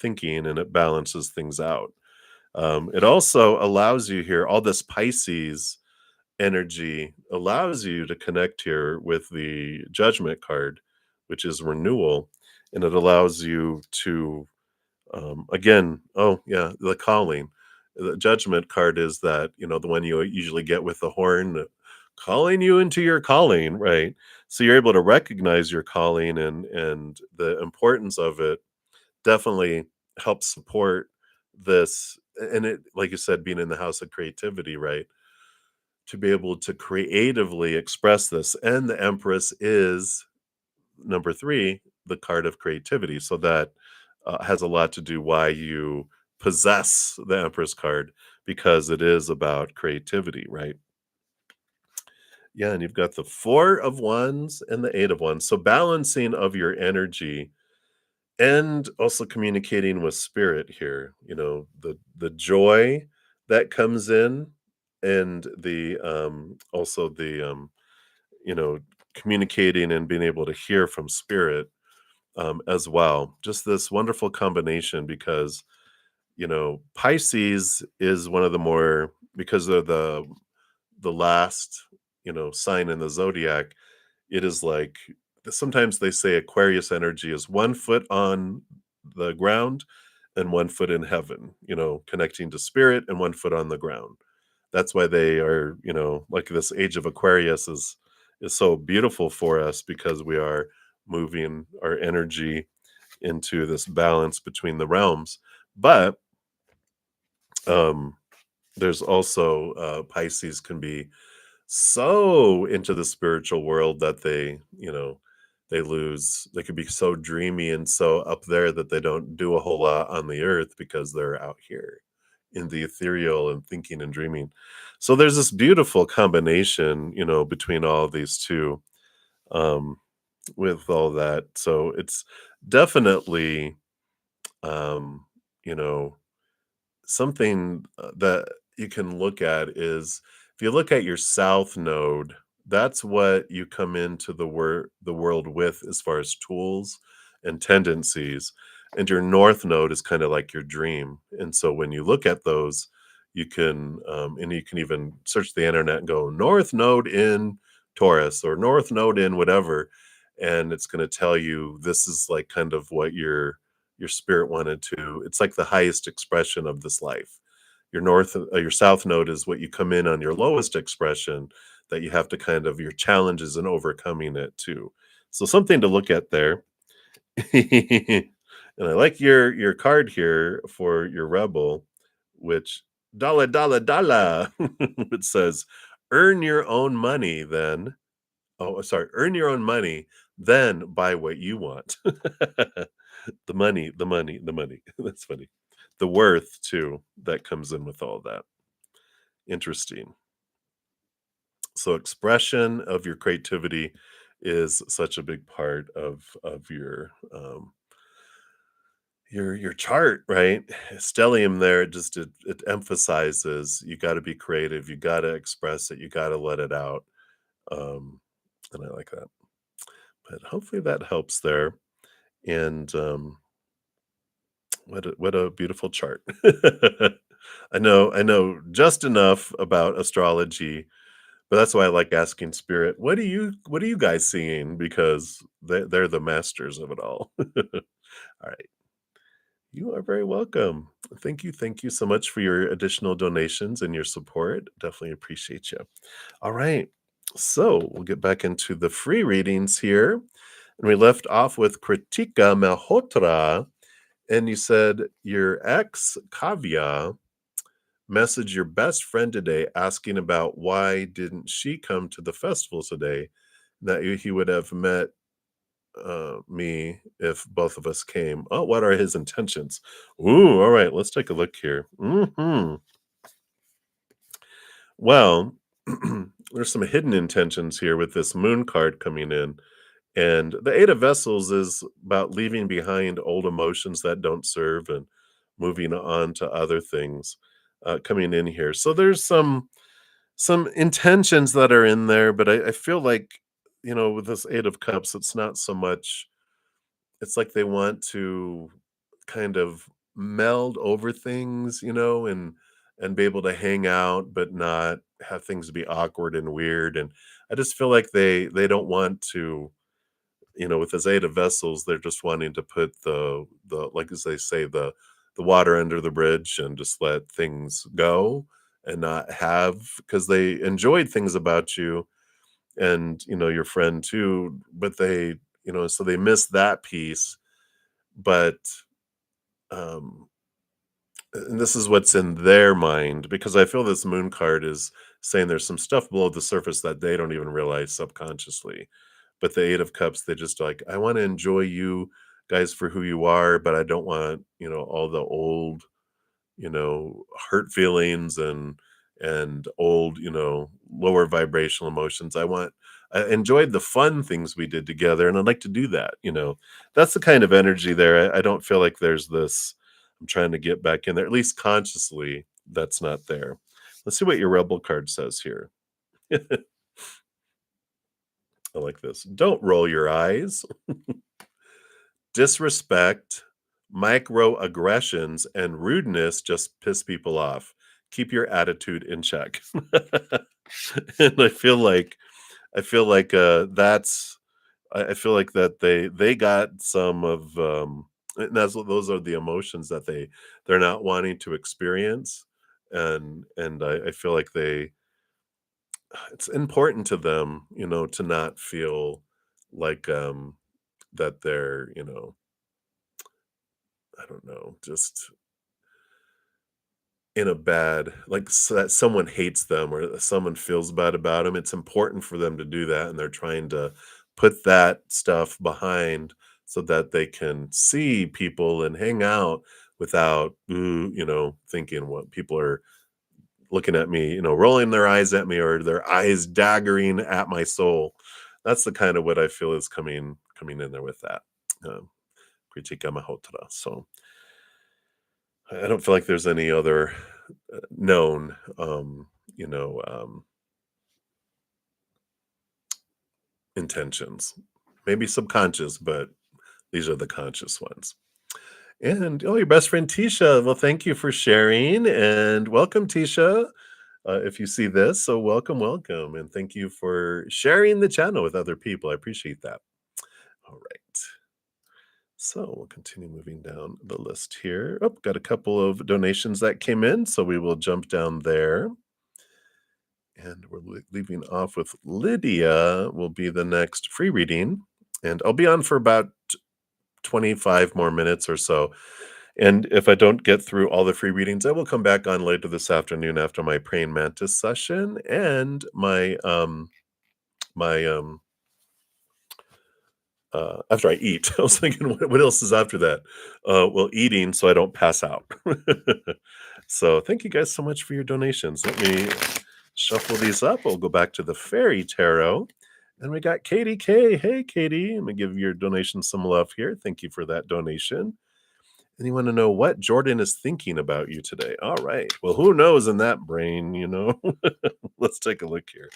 thinking and it balances things out. It also allows you here, all this Pisces energy allows you to connect here with the Judgment card, which is renewal. And it allows you to, again, oh, yeah, the calling. The Judgment card is that, the one you usually get with the horn, calling you into your calling, right? So you're able to recognize your calling, and the importance of it definitely helps support this. And it, like you said, being in the house of creativity, right? to be able to creatively express this. And the Empress is number 3, the card of creativity. So that has a lot to do why you possess the Empress card, because it is about creativity, right? Yeah, and you've got the 4 of Wands and the 8 of Wands. So balancing of your energy and also communicating with spirit here, the joy that comes in, and the also the you know communicating and being able to hear from spirit as well. Just this wonderful combination, because Pisces is one of the more, because of the last sign in the zodiac. It is like, sometimes they say Aquarius energy is 1 foot on the ground and 1 foot in heaven, connecting to spirit, and 1 foot on the ground. That's why they are, like, this age of Aquarius is so beautiful for us, because we are moving our energy into this balance between the realms. But um there's also Pisces can be so into the spiritual world that they could be so dreamy and so up there that they don't do a whole lot on the earth, because they're out here in the ethereal and thinking and dreaming. So there's this beautiful combination, between all of these two, um, with all that. So it's definitely, um, you know, something that you can look at is, if you look at your south node, that's what you come into the world with as far as tools and tendencies, and your north node is kind of like your dream. And so when you look at those, you can even search the internet and go north node in Taurus or north node in whatever, and it's going to tell you this is like kind of what your spirit wanted to. It's like the highest expression of this life. Your south node is what you come in on your lowest expression, that you have to kind of, your challenges and overcoming it too. So something to look at there. And I like your card here for your rebel, which dollar dollar dollar. It says, earn your own money, then sorry, earn your own money, then buy what you want. The money, the money, the money. That's funny. The worth too that comes in with all that. Interesting. So expression of your creativity is such a big part of your chart, right? Stellium there, it emphasizes you got to be creative, you got to express it, you got to let it out. Um, and I like that. But hopefully that helps there. And what a beautiful chart. I know just enough about astrology, but that's why I like asking spirit, what are you guys seeing? Because they're the masters of it all. All right. You are very welcome. Thank you so much for your additional donations and your support. Definitely appreciate you. All right. So we'll get back into the free readings here. And we left off with Kritika Malhotra, and you said your ex Kavya messaged your best friend today asking about why didn't she come to the festival today, that he would have met me if both of us came. Oh, what are his intentions? Ooh, all right, let's take a look here. Well, there's some hidden intentions here with this moon card coming in. And the Eight of Vessels is about leaving behind old emotions that don't serve and moving on to other things, coming in here. So there's some intentions that are in there, but I feel like, with this Eight of Cups, it's not so much. It's like they want to kind of meld over things, and be able to hang out, but not have things be awkward and weird. And I just feel like they don't want to, with the Zeta vessels, they're just wanting to put the like, as they say, the water under the bridge, and just let things go, and not have, because they enjoyed things about you, and your friend too, but so they miss that piece. But um and this is what's in their mind, because I feel this moon card is saying there's some stuff below the surface that they don't even realize subconsciously. But the Eight of Cups, they just like, I want to enjoy you guys for who you are, but I don't want, all the old, hurt feelings and old, lower vibrational emotions. I enjoyed the fun things we did together, and I'd like to do that. That's the kind of energy there. I don't feel like there's this, I'm trying to get back in there, at least consciously, that's not there. Let's see what your rebel card says here. I like this. Don't roll your eyes. Disrespect, microaggressions, and rudeness just piss people off. Keep your attitude in check. And that's I feel like that they got some of and those are the emotions that they're not wanting to experience. And I feel like it's important to them, to not feel like that they're, I don't know, just in a bad, like, that someone hates them or that someone feels bad about them. It's important for them to do that, and they're trying to put that stuff behind so that they can see people and hang out without, thinking what people are looking at me, rolling their eyes at me or their eyes daggering at my soul. That's the kind of what I feel is coming in there with that. Um, Critica Mahotra. So I don't feel like there's any other known, intentions. Maybe subconscious, but these are the conscious ones. And oh, your best friend Tisha. Well, thank you for sharing and welcome, Tisha. If you see this, so welcome, welcome, and thank you for sharing the channel with other people. I appreciate that. All right. So we'll continue moving down the list here. Oh, got a couple of donations that came in, so we will jump down there. And we're leaving off with Lydia will be the next free reading. And I'll be on for about 25 more minutes or so. And if I don't get through all the free readings, I will come back on later this afternoon after my praying mantis session and my after I eat. I was thinking, what else is after that? Well, eating so I don't pass out. So thank you guys so much for your donations. Let me shuffle these up. We'll go back to the fairy tarot. And we got Katie K. Hey, Katie. Let me give your donation some love here. Thank you for that donation. And you want to know what Jordan is thinking about you today. All right. Well, who knows in that brain? Let's take a look here.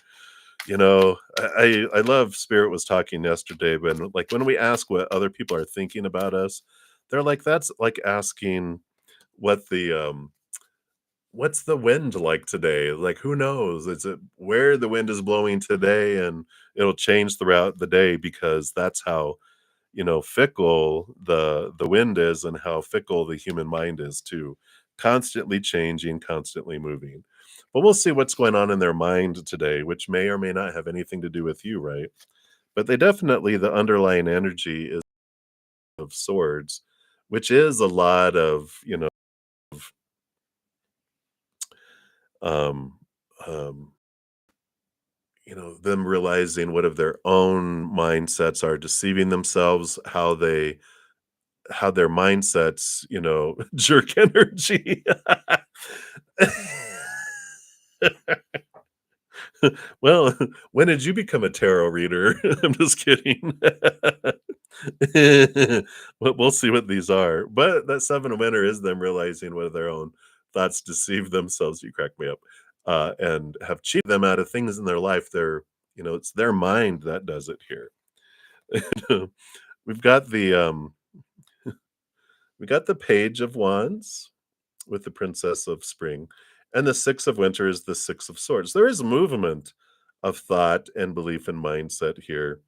I love Spirit was talking yesterday, but like when we ask what other people are thinking about us, they're like, that's like asking what what's the wind like today? Like, who knows? Is it where the wind is blowing today? And it'll change throughout the day because that's how, fickle the wind is and how fickle the human mind is too. Constantly changing, constantly moving. But we'll see what's going on in their mind today, which may or may not have anything to do with you, right? But they definitely, the underlying energy is of swords, which is a lot of, um, um, them realizing what of their own mindsets are deceiving themselves, how their mindsets, jerk energy. Well, when did you become a tarot reader? I'm just kidding. We'll see what these are. But that seven of winter is them realizing what their own thoughts deceive themselves. You crack me up. And have cheated them out of things in their life. It's their mind that does it here. We've got we got the Page of Wands with the Princess of Spring, and the Six of Winter is the Six of Swords. There is movement of thought and belief and mindset here,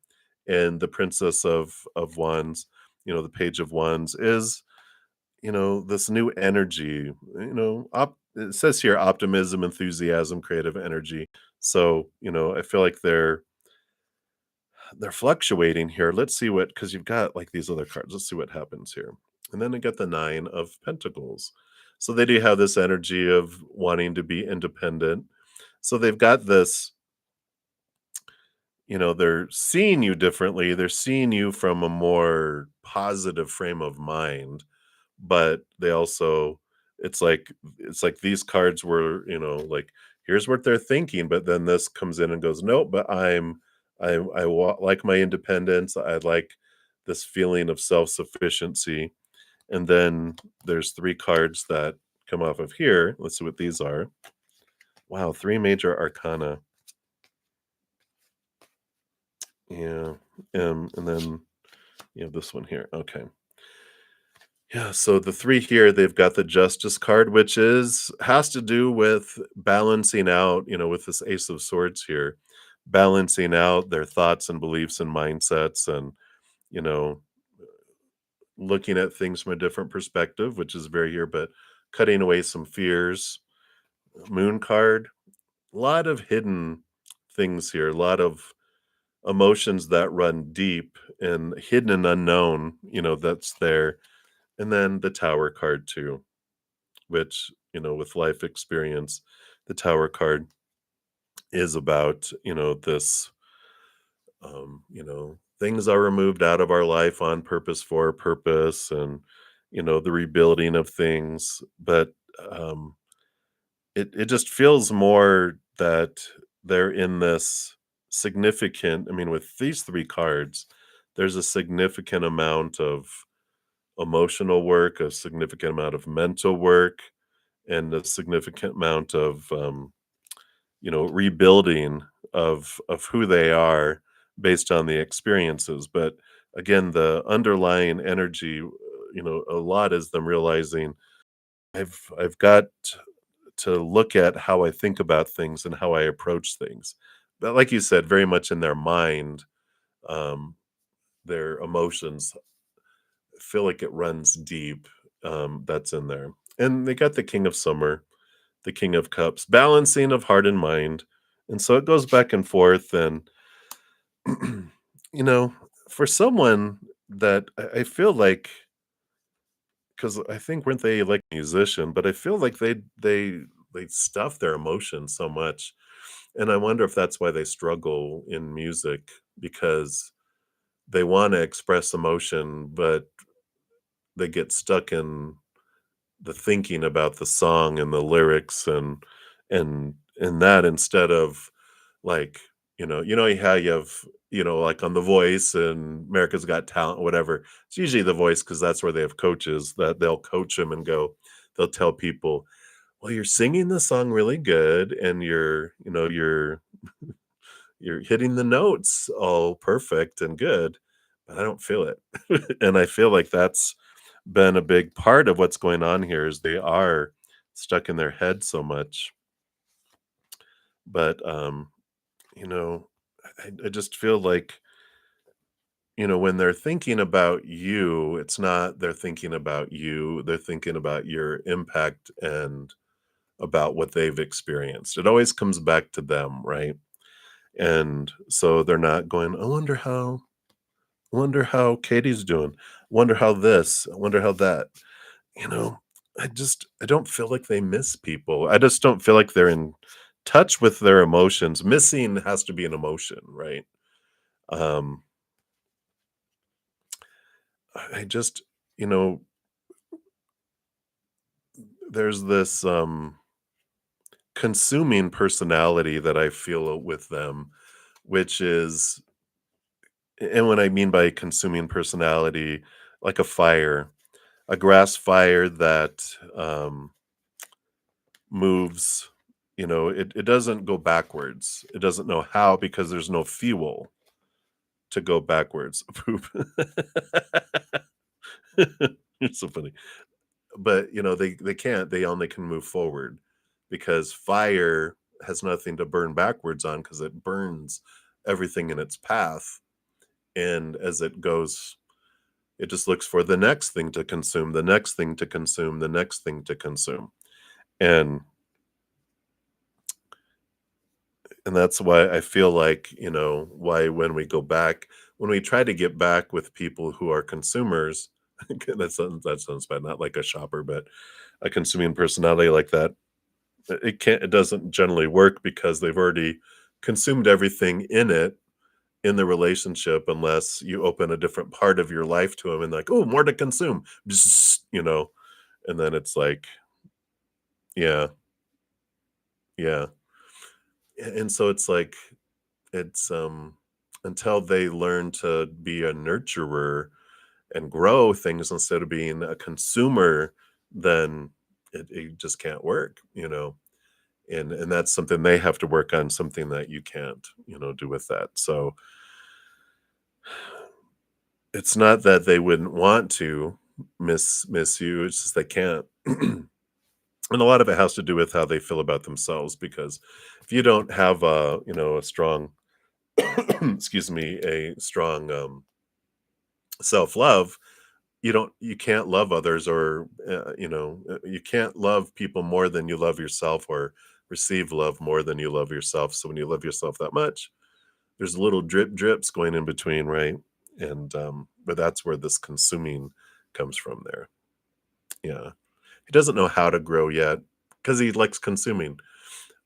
and the Princess of Wands, the Page of Wands is, this new energy. It says here optimism, enthusiasm, creative energy. So, I feel like they're fluctuating here. Let's see what, because you've got like these other cards. Let's see what happens here. And then I got the Nine of Pentacles. So they do have this energy of wanting to be independent. So they've got this, they're seeing you differently. They're seeing you from a more positive frame of mind, but they also it's like these cards were, like here's what they're thinking, but then this comes in and goes, "Nope, but like my independence. I like this feeling of self-sufficiency." And then there's 3 cards that come off of here. Let's see what these are. Wow, 3 major arcana. Yeah, and then you have this one here. Okay. Yeah, so the 3 here, they've got the Justice card, which is has to do with balancing out, with this Ace of Swords here, balancing out their thoughts and beliefs and mindsets and, you know, looking at things from a different perspective, which is very here, but cutting away some fears. Moon card, a lot of hidden things here, a lot of emotions that run deep and hidden and unknown, that's there. And then the Tower card too, which, with life experience, the Tower card is about, this, things are removed out of our life on purpose for a purpose and, the rebuilding of things. But um, it just feels more that they're in this significant, I mean, with these 3 cards, there's a significant amount of emotional work, a significant amount of mental work, and a significant amount of, rebuilding of who they are based on the experiences. But again, the underlying energy, a lot is them realizing I've got to look at how I think about things and how I approach things. But like you said, very much in their mind, um, their emotions feel like it runs deep. That's in there. And they got the King of Summer, the King of Cups, balancing of heart and mind. And so it goes back and forth. And, you know, for someone that I feel like, because I think weren't they like a musician, but I feel like they stuff their emotions so much. And I wonder if that's why they struggle in music because they want to express emotion, but they get stuck in the thinking about the song and the lyrics and that instead of like, how you have, like on The Voice and America's Got Talent, whatever. It's usually The Voice because that's where they have coaches that they'll coach them and go, they'll tell people, well, you're singing the song really good and you're hitting the notes all perfect and good, but I don't feel it. And I feel like that's been a big part of what's going on here is they are stuck in their head so much. But you know, I just feel like, when they're thinking about you, it's not they're thinking about you, they're thinking about your impact and about what they've experienced. It always comes back to them, right? And so they're not going, I wonder how Katie's doing. Wonder how this, I wonder how that. You know, I don't feel like they miss people. I just don't feel like they're in touch with their emotions. Missing has to be an emotion, right? Um, I just, you know, there's this consuming personality that I feel with them, which is, and what I mean by consuming personality, like a fire, a grass fire that moves, it doesn't go backwards. It doesn't know how because there's no fuel to go backwards. Poop. It's so funny. But, they can't. They only can move forward because fire has nothing to burn backwards on because it burns everything in its path. And as it goes, it just looks for the next thing to consume, the next thing to consume, the next thing to consume. And and that's why I feel like, why when we go back, when we try to get back with people who are consumers, that sounds bad, not like a shopper, but a consuming personality like that. It doesn't generally work because they've already consumed everything in it in the relationship unless you open a different part of your life to them and like, oh, more to consume, and then it's like, yeah, yeah. And so it's like it's until they learn to be a nurturer and grow things instead of being a consumer, then it just can't work. And that's something they have to work on, something that you can't do with that. So it's not that they wouldn't want to miss you, it's just they can't. And a lot of it has to do with how they feel about themselves, because if you don't have a strong excuse me, a strong self-love, you can't love others, or you can't love people more than you love yourself, or receive love more than you love yourself. So when you love yourself that much, there's little drips going in between, right? And but that's where this consuming comes from there. Yeah. He doesn't know how to grow yet because he likes consuming.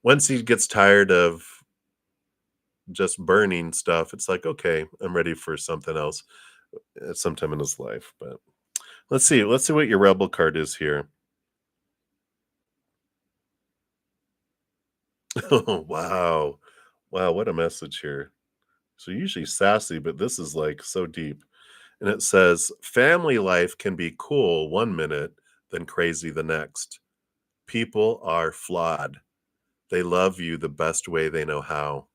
Once he gets tired of just burning stuff, it's like, okay, I'm ready for something else at some time in his life. But let's see what your rebel card is here. Oh, wow. Wow, what a message here. So usually sassy, but this is like so deep. And it says, family life can be cool one minute, then crazy the next. People are flawed. They love you the best way they know how.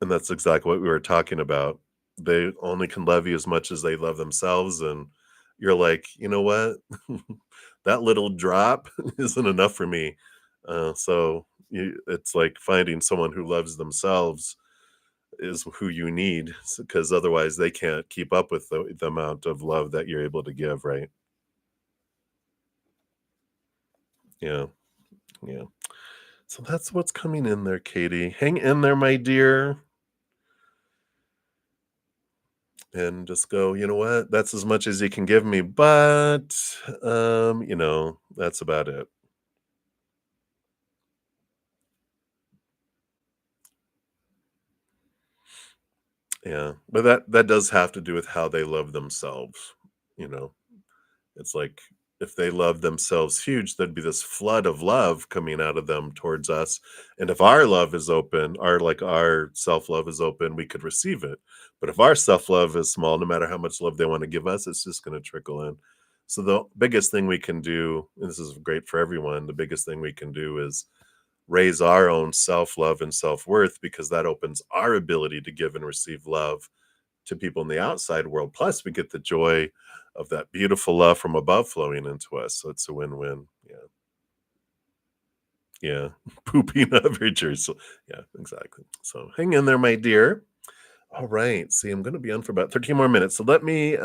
And that's exactly what we were talking about. They only can love you as much as they love themselves. And you're like, you know what? That little drop isn't enough for me. It's like finding someone who loves themselves is who you need, because otherwise they can't keep up with the amount of love that you're able to give, right? Yeah, yeah. So that's what's coming in there, Katie. Hang in there, my dear, and just go, you know what? That's as much as you can give me, but that's about it. Yeah. But that does have to do with how they love themselves, you know. It's like if they love themselves huge, there'd be this flood of love coming out of them towards us. And if our love is open, our self-love is open, we could receive it. But if our self-love is small, no matter how much love they want to give us, it's just going to trickle in. So the biggest thing we can do, and this is great for everyone, the biggest thing we can do is raise our own self-love and self-worth, because that opens our ability to give and receive love to people in the outside world. Plus, we get the joy of that beautiful love from above flowing into us. So it's a win-win. Yeah. Yeah. Pooping up very true. So yeah, exactly. So hang in there, my dear. All right. See, I'm gonna be on for about 13 more minutes. So let me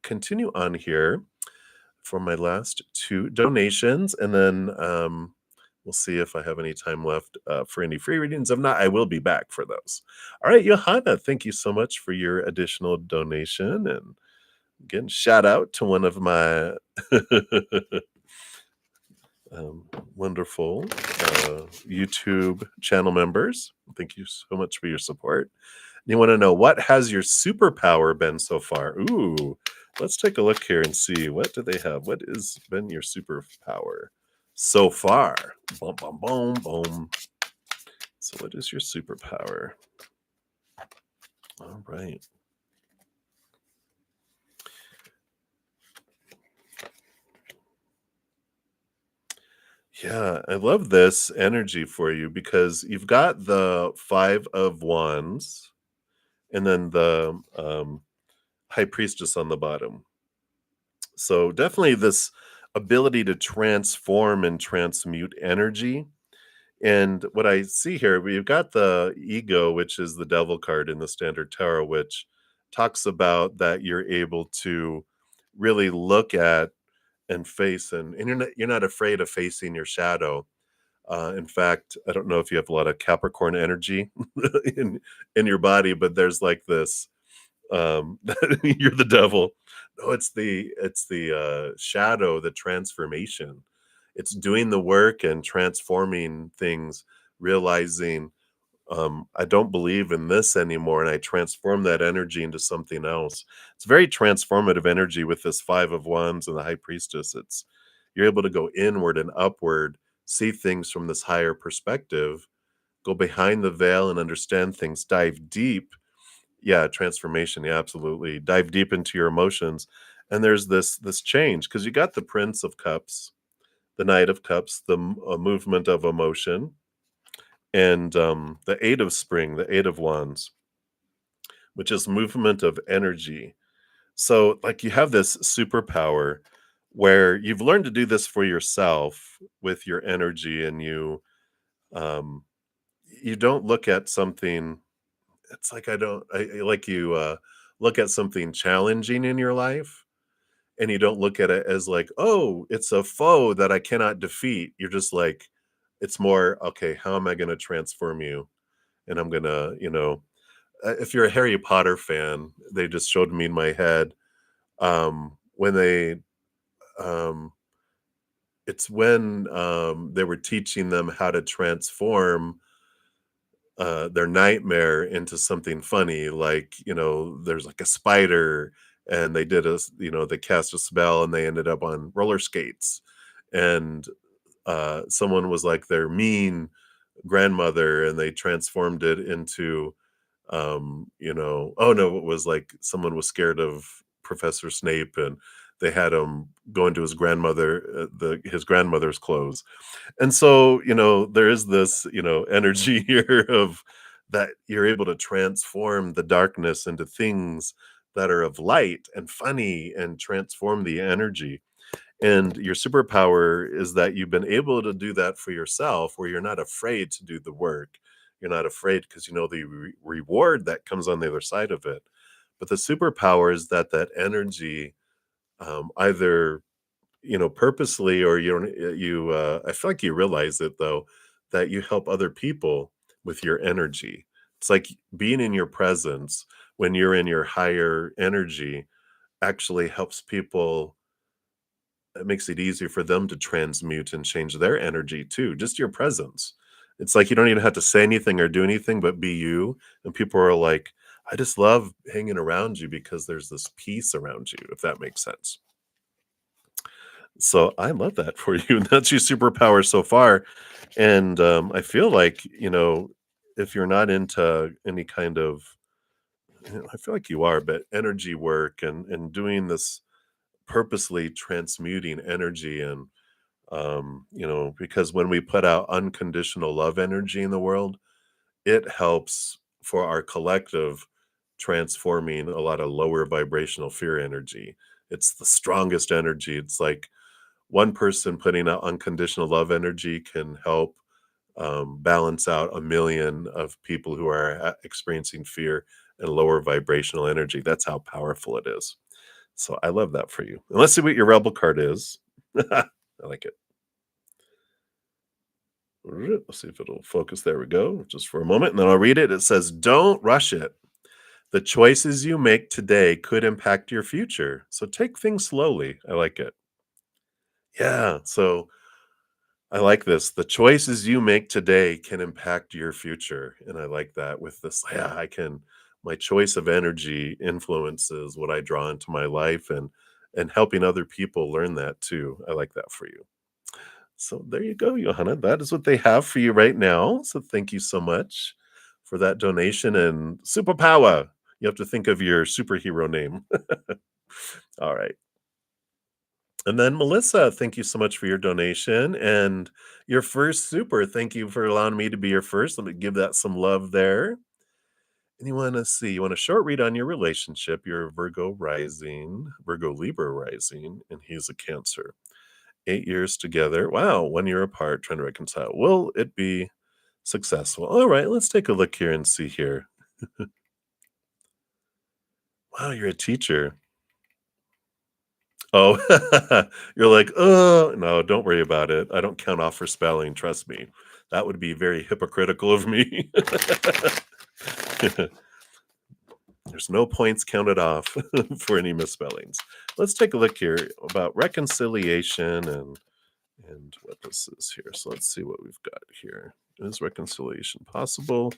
continue on here for my last two donations, and then we'll see if I have any time left for any free readings. If not, I will be back for those. All right, Johanna, thank you so much for your additional donation. And again, shout out to one of my um, wonderful YouTube channel members. Thank you so much for your support. You want to know, what has your superpower been so far? Ooh, let's take a look here and see, what do they have? What has been your superpower so far? Boom, boom, boom, boom. So, what is your superpower? All right. Yeah, I love this energy for you, because you've got the Five of Wands and then the High Priestess on the bottom. So definitely this ability to transform and transmute energy. And what I see here, we've got the ego, which is the devil card in the standard tarot, which talks about that you're able to really look at and face, and you're not afraid of facing your shadow. In fact, I don't know if you have a lot of Capricorn energy in in your body, but there's like this you're the devil. No, it's the shadow, the transformation. It's doing the work and transforming things, realizing, I don't believe in this anymore, and I transform that energy into something else. It's very transformative energy with this Five of Wands and the High Priestess. It's you're able to go inward and upward, see things from this higher perspective, go behind the veil and understand things, dive deep. Yeah, transformation, yeah, absolutely. Dive deep into your emotions. And there's this change because you got the Prince of Cups, the Knight of Cups, the movement of emotion, and the Eight of Spring, the Eight of Wands, which is movement of energy. So, like, you have this superpower where you've learned to do this for yourself with your energy, and um, you don't look at something. It's like I like you look at something challenging in your life, and you don't look at it as like, oh, it's a foe that I cannot defeat. You're just like, it's more okay. How am I going to transform you? And I'm gonna, if you're a Harry Potter fan, they just showed me in my head, when um, it's when, they were teaching them how to transform, their nightmare into something funny, like, there's like a spider and they cast a spell and they ended up on roller skates. And, someone was like their mean grandmother and they transformed it into oh no, it was like someone was scared of Professor Snape and they had him go into his grandmother's clothes. And so, there is this, energy here of that you're able to transform the darkness into things that are of light and funny and transform the energy. And your superpower is that you've been able to do that for yourself, where you're not afraid to do the work. You're not afraid because you know the reward that comes on the other side of it. But the superpower is that energy, either purposely or you don't, I feel like you realize it though, that you help other people with your energy. It's like being in your presence when you're in your higher energy actually helps people. It makes it easier for them to transmute and change their energy too, just your presence. It's like you don't even have to say anything or do anything but be you, and people are like, "I just love hanging around you because there's this peace around you," if that makes sense. So, I love that for you, and that's your superpower so far, and, I feel like, if you're not into any kind of I feel like you are, but energy work and doing this purposely transmuting energy and because when we put out unconditional love energy in the world, it helps for our collective transforming a lot of lower vibrational fear energy. It's the strongest energy. It's like one person putting out unconditional love energy can help balance out a million of people who are experiencing fear and lower vibrational energy. That's how powerful it is. So I love that for you. And let's see what your rebel card is. I like it. Let's see if it'll focus. There we go. Just for a moment, and then I'll read it. It says, "Don't rush it. The choices you make today could impact your future. So take things slowly." I like it. Yeah. So I like this. The choices you make today can impact your future. And I like that with this. Yeah, my choice of energy influences what I draw into my life and helping other people learn that too. I like that for you. So there you go, Johanna. That is what they have for you right now. So thank you so much for that donation and superpower. You have to think of your superhero name. All right. And then Melissa, thank you so much for your donation and your first super. Thank you for allowing me to be your first. Let me give that some love there. And you want a short read on your relationship. You're a Virgo Libra rising, and he's a Cancer. 8 years together. Wow, 1 year apart, trying to reconcile. Will it be successful? All right, let's take a look here and see here. Wow, you're a teacher. Oh, you're like, oh, no, don't worry about it. I don't count off for spelling. Trust me. That would be very hypocritical of me. There's no points counted off for any misspellings. Let's take a look here about reconciliation and And what this is here. So let's see what we've got here. Is reconciliation possible?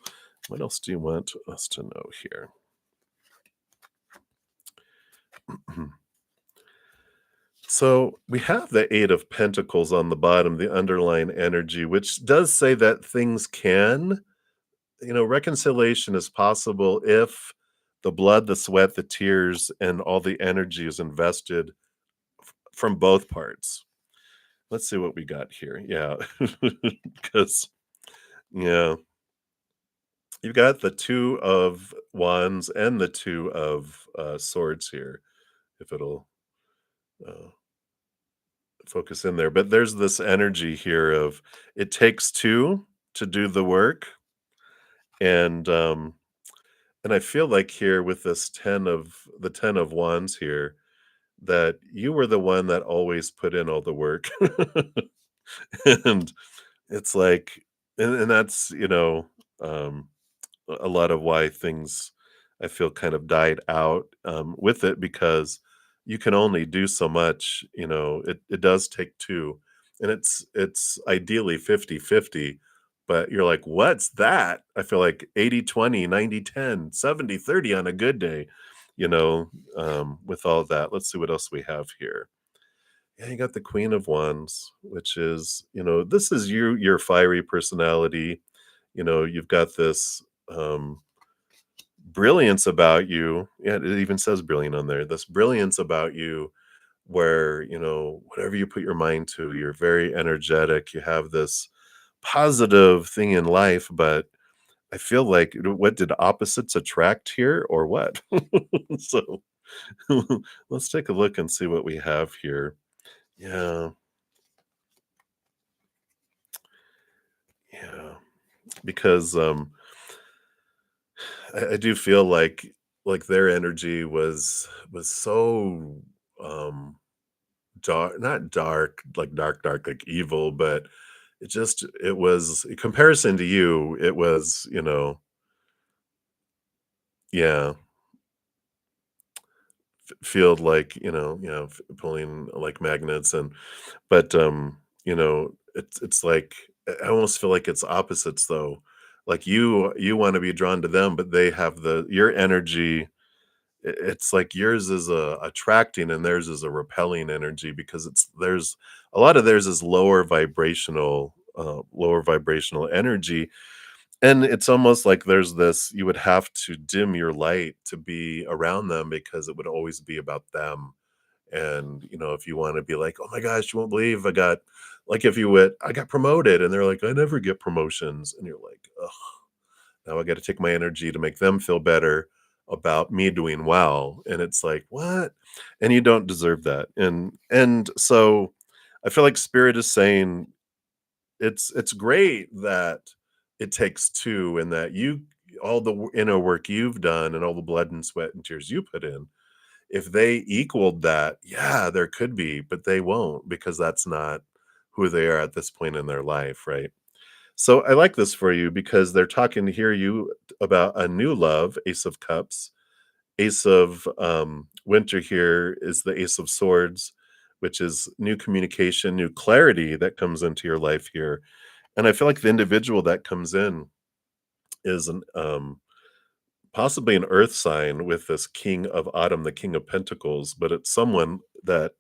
What else do you want us to know here? So we have the Eight of Pentacles on the bottom, the underlying energy, which does say that things can, reconciliation is possible if the blood, the sweat, the tears, and all the energy is invested from both parts. Let's see what we got here. Yeah. Because, yeah, you've got the Two of Wands and the Two of Swords here, if it'll uh, focus in there. But there's this energy here of it takes two to do the work. And I feel like here with this 10 of wands here, that you were the one that always put in all the work. And it's like, and that's, um, a lot of why things I feel kind of died out with it, because you can only do so much. It does take two, and it's ideally 50-50. But you're like, what's that? I feel like 80-20, 90-10, 70-30 on a good day, with all that. Let's see what else we have here. Yeah, you got the Queen of Wands, which is, this is your fiery personality. You've got this brilliance about you. Yeah, it even says brilliant on there. This brilliance about you where, whatever you put your mind to, you're very energetic. You have this positive thing in life, but I feel like what did opposites attract here or what? So let's take a look and see what we have here. Yeah, yeah. Because I do feel like their energy was so um dark, not dark, like dark, like evil, but it was in comparison to you, it was, yeah, feel like, pulling like magnets. And but it's like I almost feel like it's opposites though. Like you want to be drawn to them, but they have your energy. It's like yours is a attracting and theirs is a repelling energy, because there's a lot of theirs is lower vibrational energy. And it's almost like there's this, you would have to dim your light to be around them, because it would always be about them. And if you want to be like, oh my gosh, you won't believe I got, like, if you would, I got promoted, and they're like, I never get promotions, and you're like, ugh, now I got to take my energy to make them feel better about me doing well. And it's like, what? And you don't deserve that. And so I feel like spirit is saying it's great that it takes two, and that all the inner work you've done and all the blood and sweat and tears you put in, if they equaled that, yeah, there could be, but they won't, because that's not who they are at this point in their life, right? So I like this for you, because they're talking to hear you about a new love, Ace of Cups. Ace of Winter here is the Ace of Swords, which is new communication, new clarity that comes into your life here. And I feel like the individual that comes in is possibly an earth sign with this King of Autumn, the King of Pentacles, but it's someone that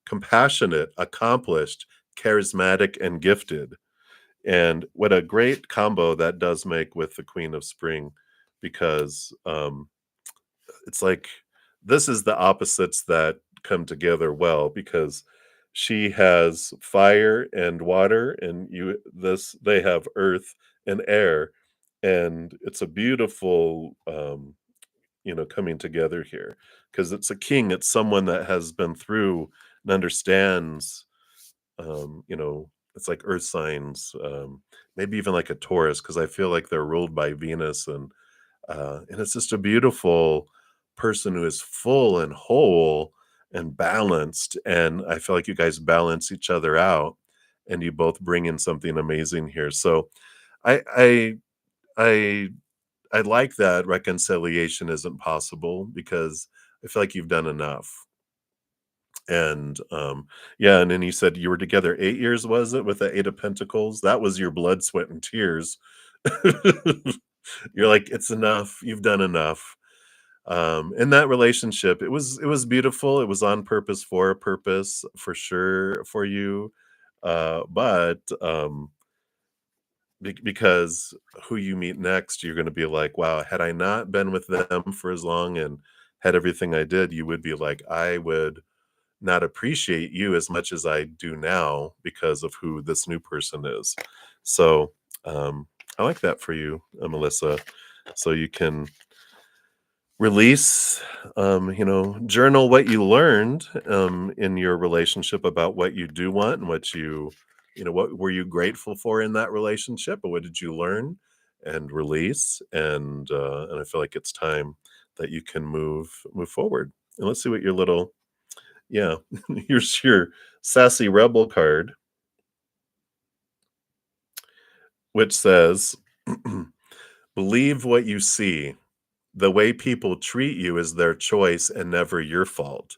compassionate, accomplished, charismatic, and gifted. And what a great combo that does make with the Queen of Spring, because it's like this is the opposites that come together well, because she has fire and water, and they have earth and air. And it's a beautiful coming together here, because it's a king, it's someone that has been through and understands. It's like earth signs, maybe even like a Taurus, because I feel like they're ruled by Venus. And it's just a beautiful person who is full and whole and balanced. And I feel like you guys balance each other out, and you both bring in something amazing here. So I I I I like that reconciliation isn't possible, because I feel like you've done enough. And yeah, and then you said you were together 8 years, was it, with the Eight of Pentacles? That was your blood, sweat, and tears. You're like, it's enough. You've done enough. In that relationship, it was beautiful. It was on purpose for a purpose, for sure, for you. But because who you meet next, you're going to be like, wow, had I not been with them for as long and had everything I did, you would be like, I would not appreciate you as much as I do now because of who this new person is. So I like that for you, Melissa. So you can release, journal what you learned in your relationship about what you do want and what were you grateful for in that relationship, or what did you learn, and release. And I feel like it's time that you can move forward. And let's see what your little, yeah, here's your sassy rebel card, which says, believe what you see. The way people treat you is their choice and never your fault.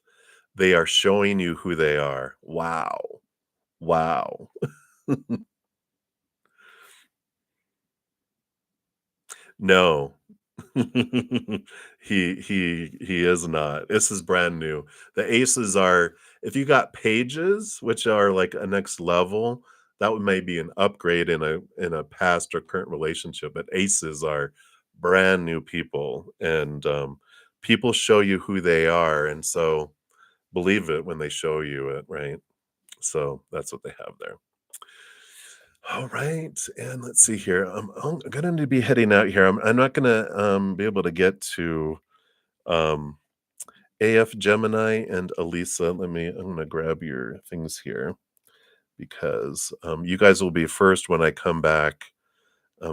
They are showing you who they are. Wow. Wow. No. He is not. This is brand new. The aces are, if you got pages, which are like a next level, that would may be an upgrade in a past or current relationship. But aces are brand new people, and people show you who they are, and so believe it when they show you it, right? So that's what they have there. All right, and let's see here. I'm going to be heading out here. I'm not going to be able to get to um, AF Gemini and Elisa. I'm going to grab your things here because you guys will be first when I come back.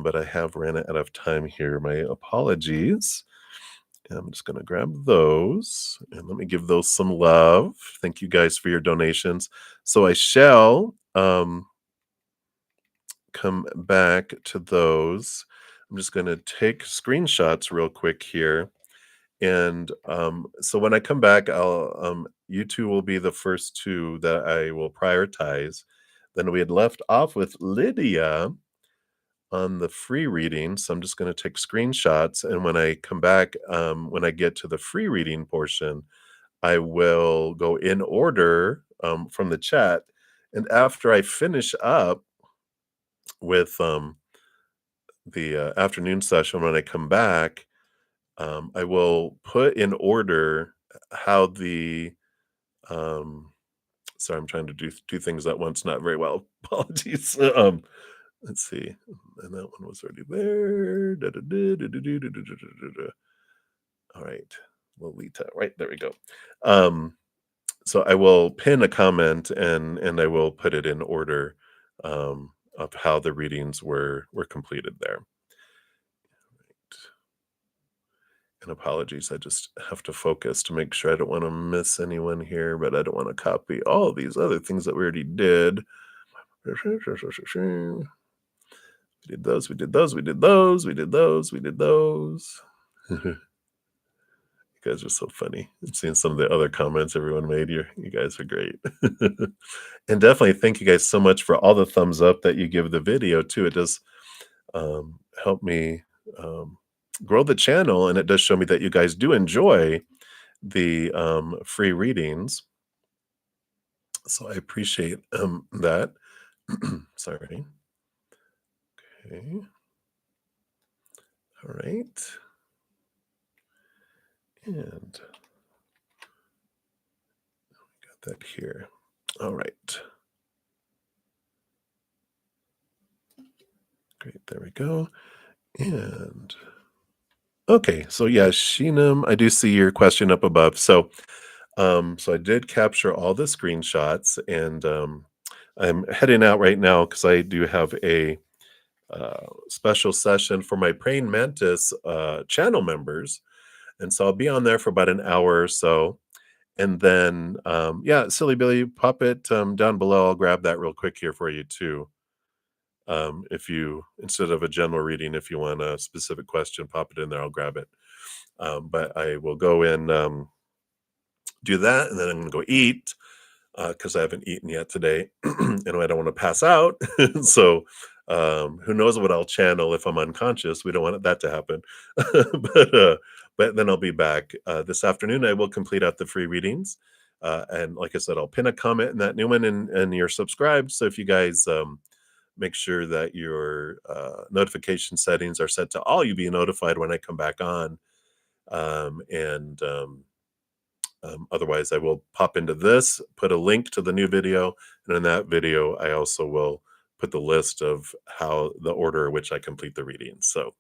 But I have ran out of time here. My apologies. And I'm just going to grab those and let me give those some love. Thank you guys for your donations. So I shall come back to those. I'm just going to take screenshots real quick here. And so when I come back, you two will be the first two that I will prioritize. Then we had left off with Lydia on the free reading. So I'm just going to take screenshots. And when I come back, when I get to the free reading portion, I will go in order from the chat. And after I finish up with the afternoon session, when I come back, I will put in order how the sorry, I'm trying to do two things at once, not very well. Apologies. Let's see. And that one was already there. Da-da-da-da-da-da-da-da-da-da. All right. Lolita. Right, there we go. So I will pin a comment and I will put it in order of how the readings were completed there. And apologies, I just have to focus to make sure I don't want to miss anyone here, but I don't want to copy all these other things that we already did. We did those, we did those, we did those, we did those, we did those. You guys are so funny. And seeing some of the other comments everyone made, you guys are great. And definitely thank you guys so much for all the thumbs up that you give the video too. It does help me grow the channel, and it does show me that you guys do enjoy the free readings. So I appreciate that. Sorry. Okay. All right. And got that here. All right. Great. There we go. And okay. So yeah, Sheenam, I do see your question up above. So I did capture all the screenshots, and I'm heading out right now because I do have a special session for my praying mantis channel members, and so I'll be on there for about an hour or so. And then yeah, silly Billy, pop it down below. I'll grab that real quick here for you too. If you, instead of a general reading, if you want a specific question, pop it in there, I'll grab it. But I will go in do that, and then I'm gonna go eat. because I haven't eaten yet today, and I don't want to pass out. So, who knows what I'll channel if I'm unconscious? We don't want that to happen. But then I'll be back this afternoon. I will complete out the free readings, and like I said, I'll pin a comment in that new one, and you're subscribed. So if you guys make sure that your notification settings are set to all, you be notified when I come back on, and otherwise, I will pop into this, put a link to the new video, and in that video, I also will put the list of how the order in which I complete the reading. So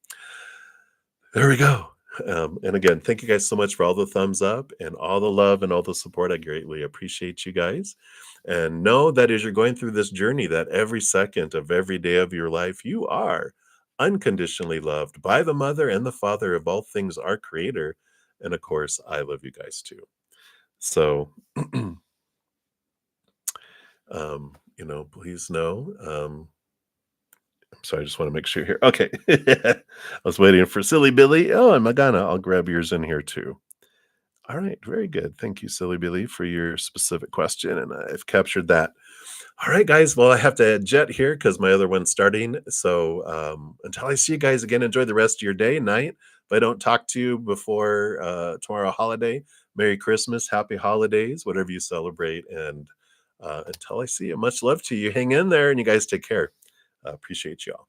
there we go. And again, thank you guys so much for all the thumbs up and all the love and all the support. I greatly appreciate you guys. And know that as you're going through this journey, that every second of every day of your life, you are unconditionally loved by the mother and the father of all things, our creator. And of course, I love you guys too. So, please know. I'm sorry, I just want to make sure here. Okay. I was waiting for Silly Billy. Oh, and Magana, I'll grab yours in here too. All right, very good. Thank you, Silly Billy, for your specific question, and I've captured that. All right, guys. Well, I have to jet here because my other one's starting. So until I see you guys again, enjoy the rest of your day, night. If I don't talk to you before tomorrow holiday, Merry Christmas, Happy Holidays, whatever you celebrate. And until I see you, much love to you. Hang in there, and you guys take care. Appreciate you all.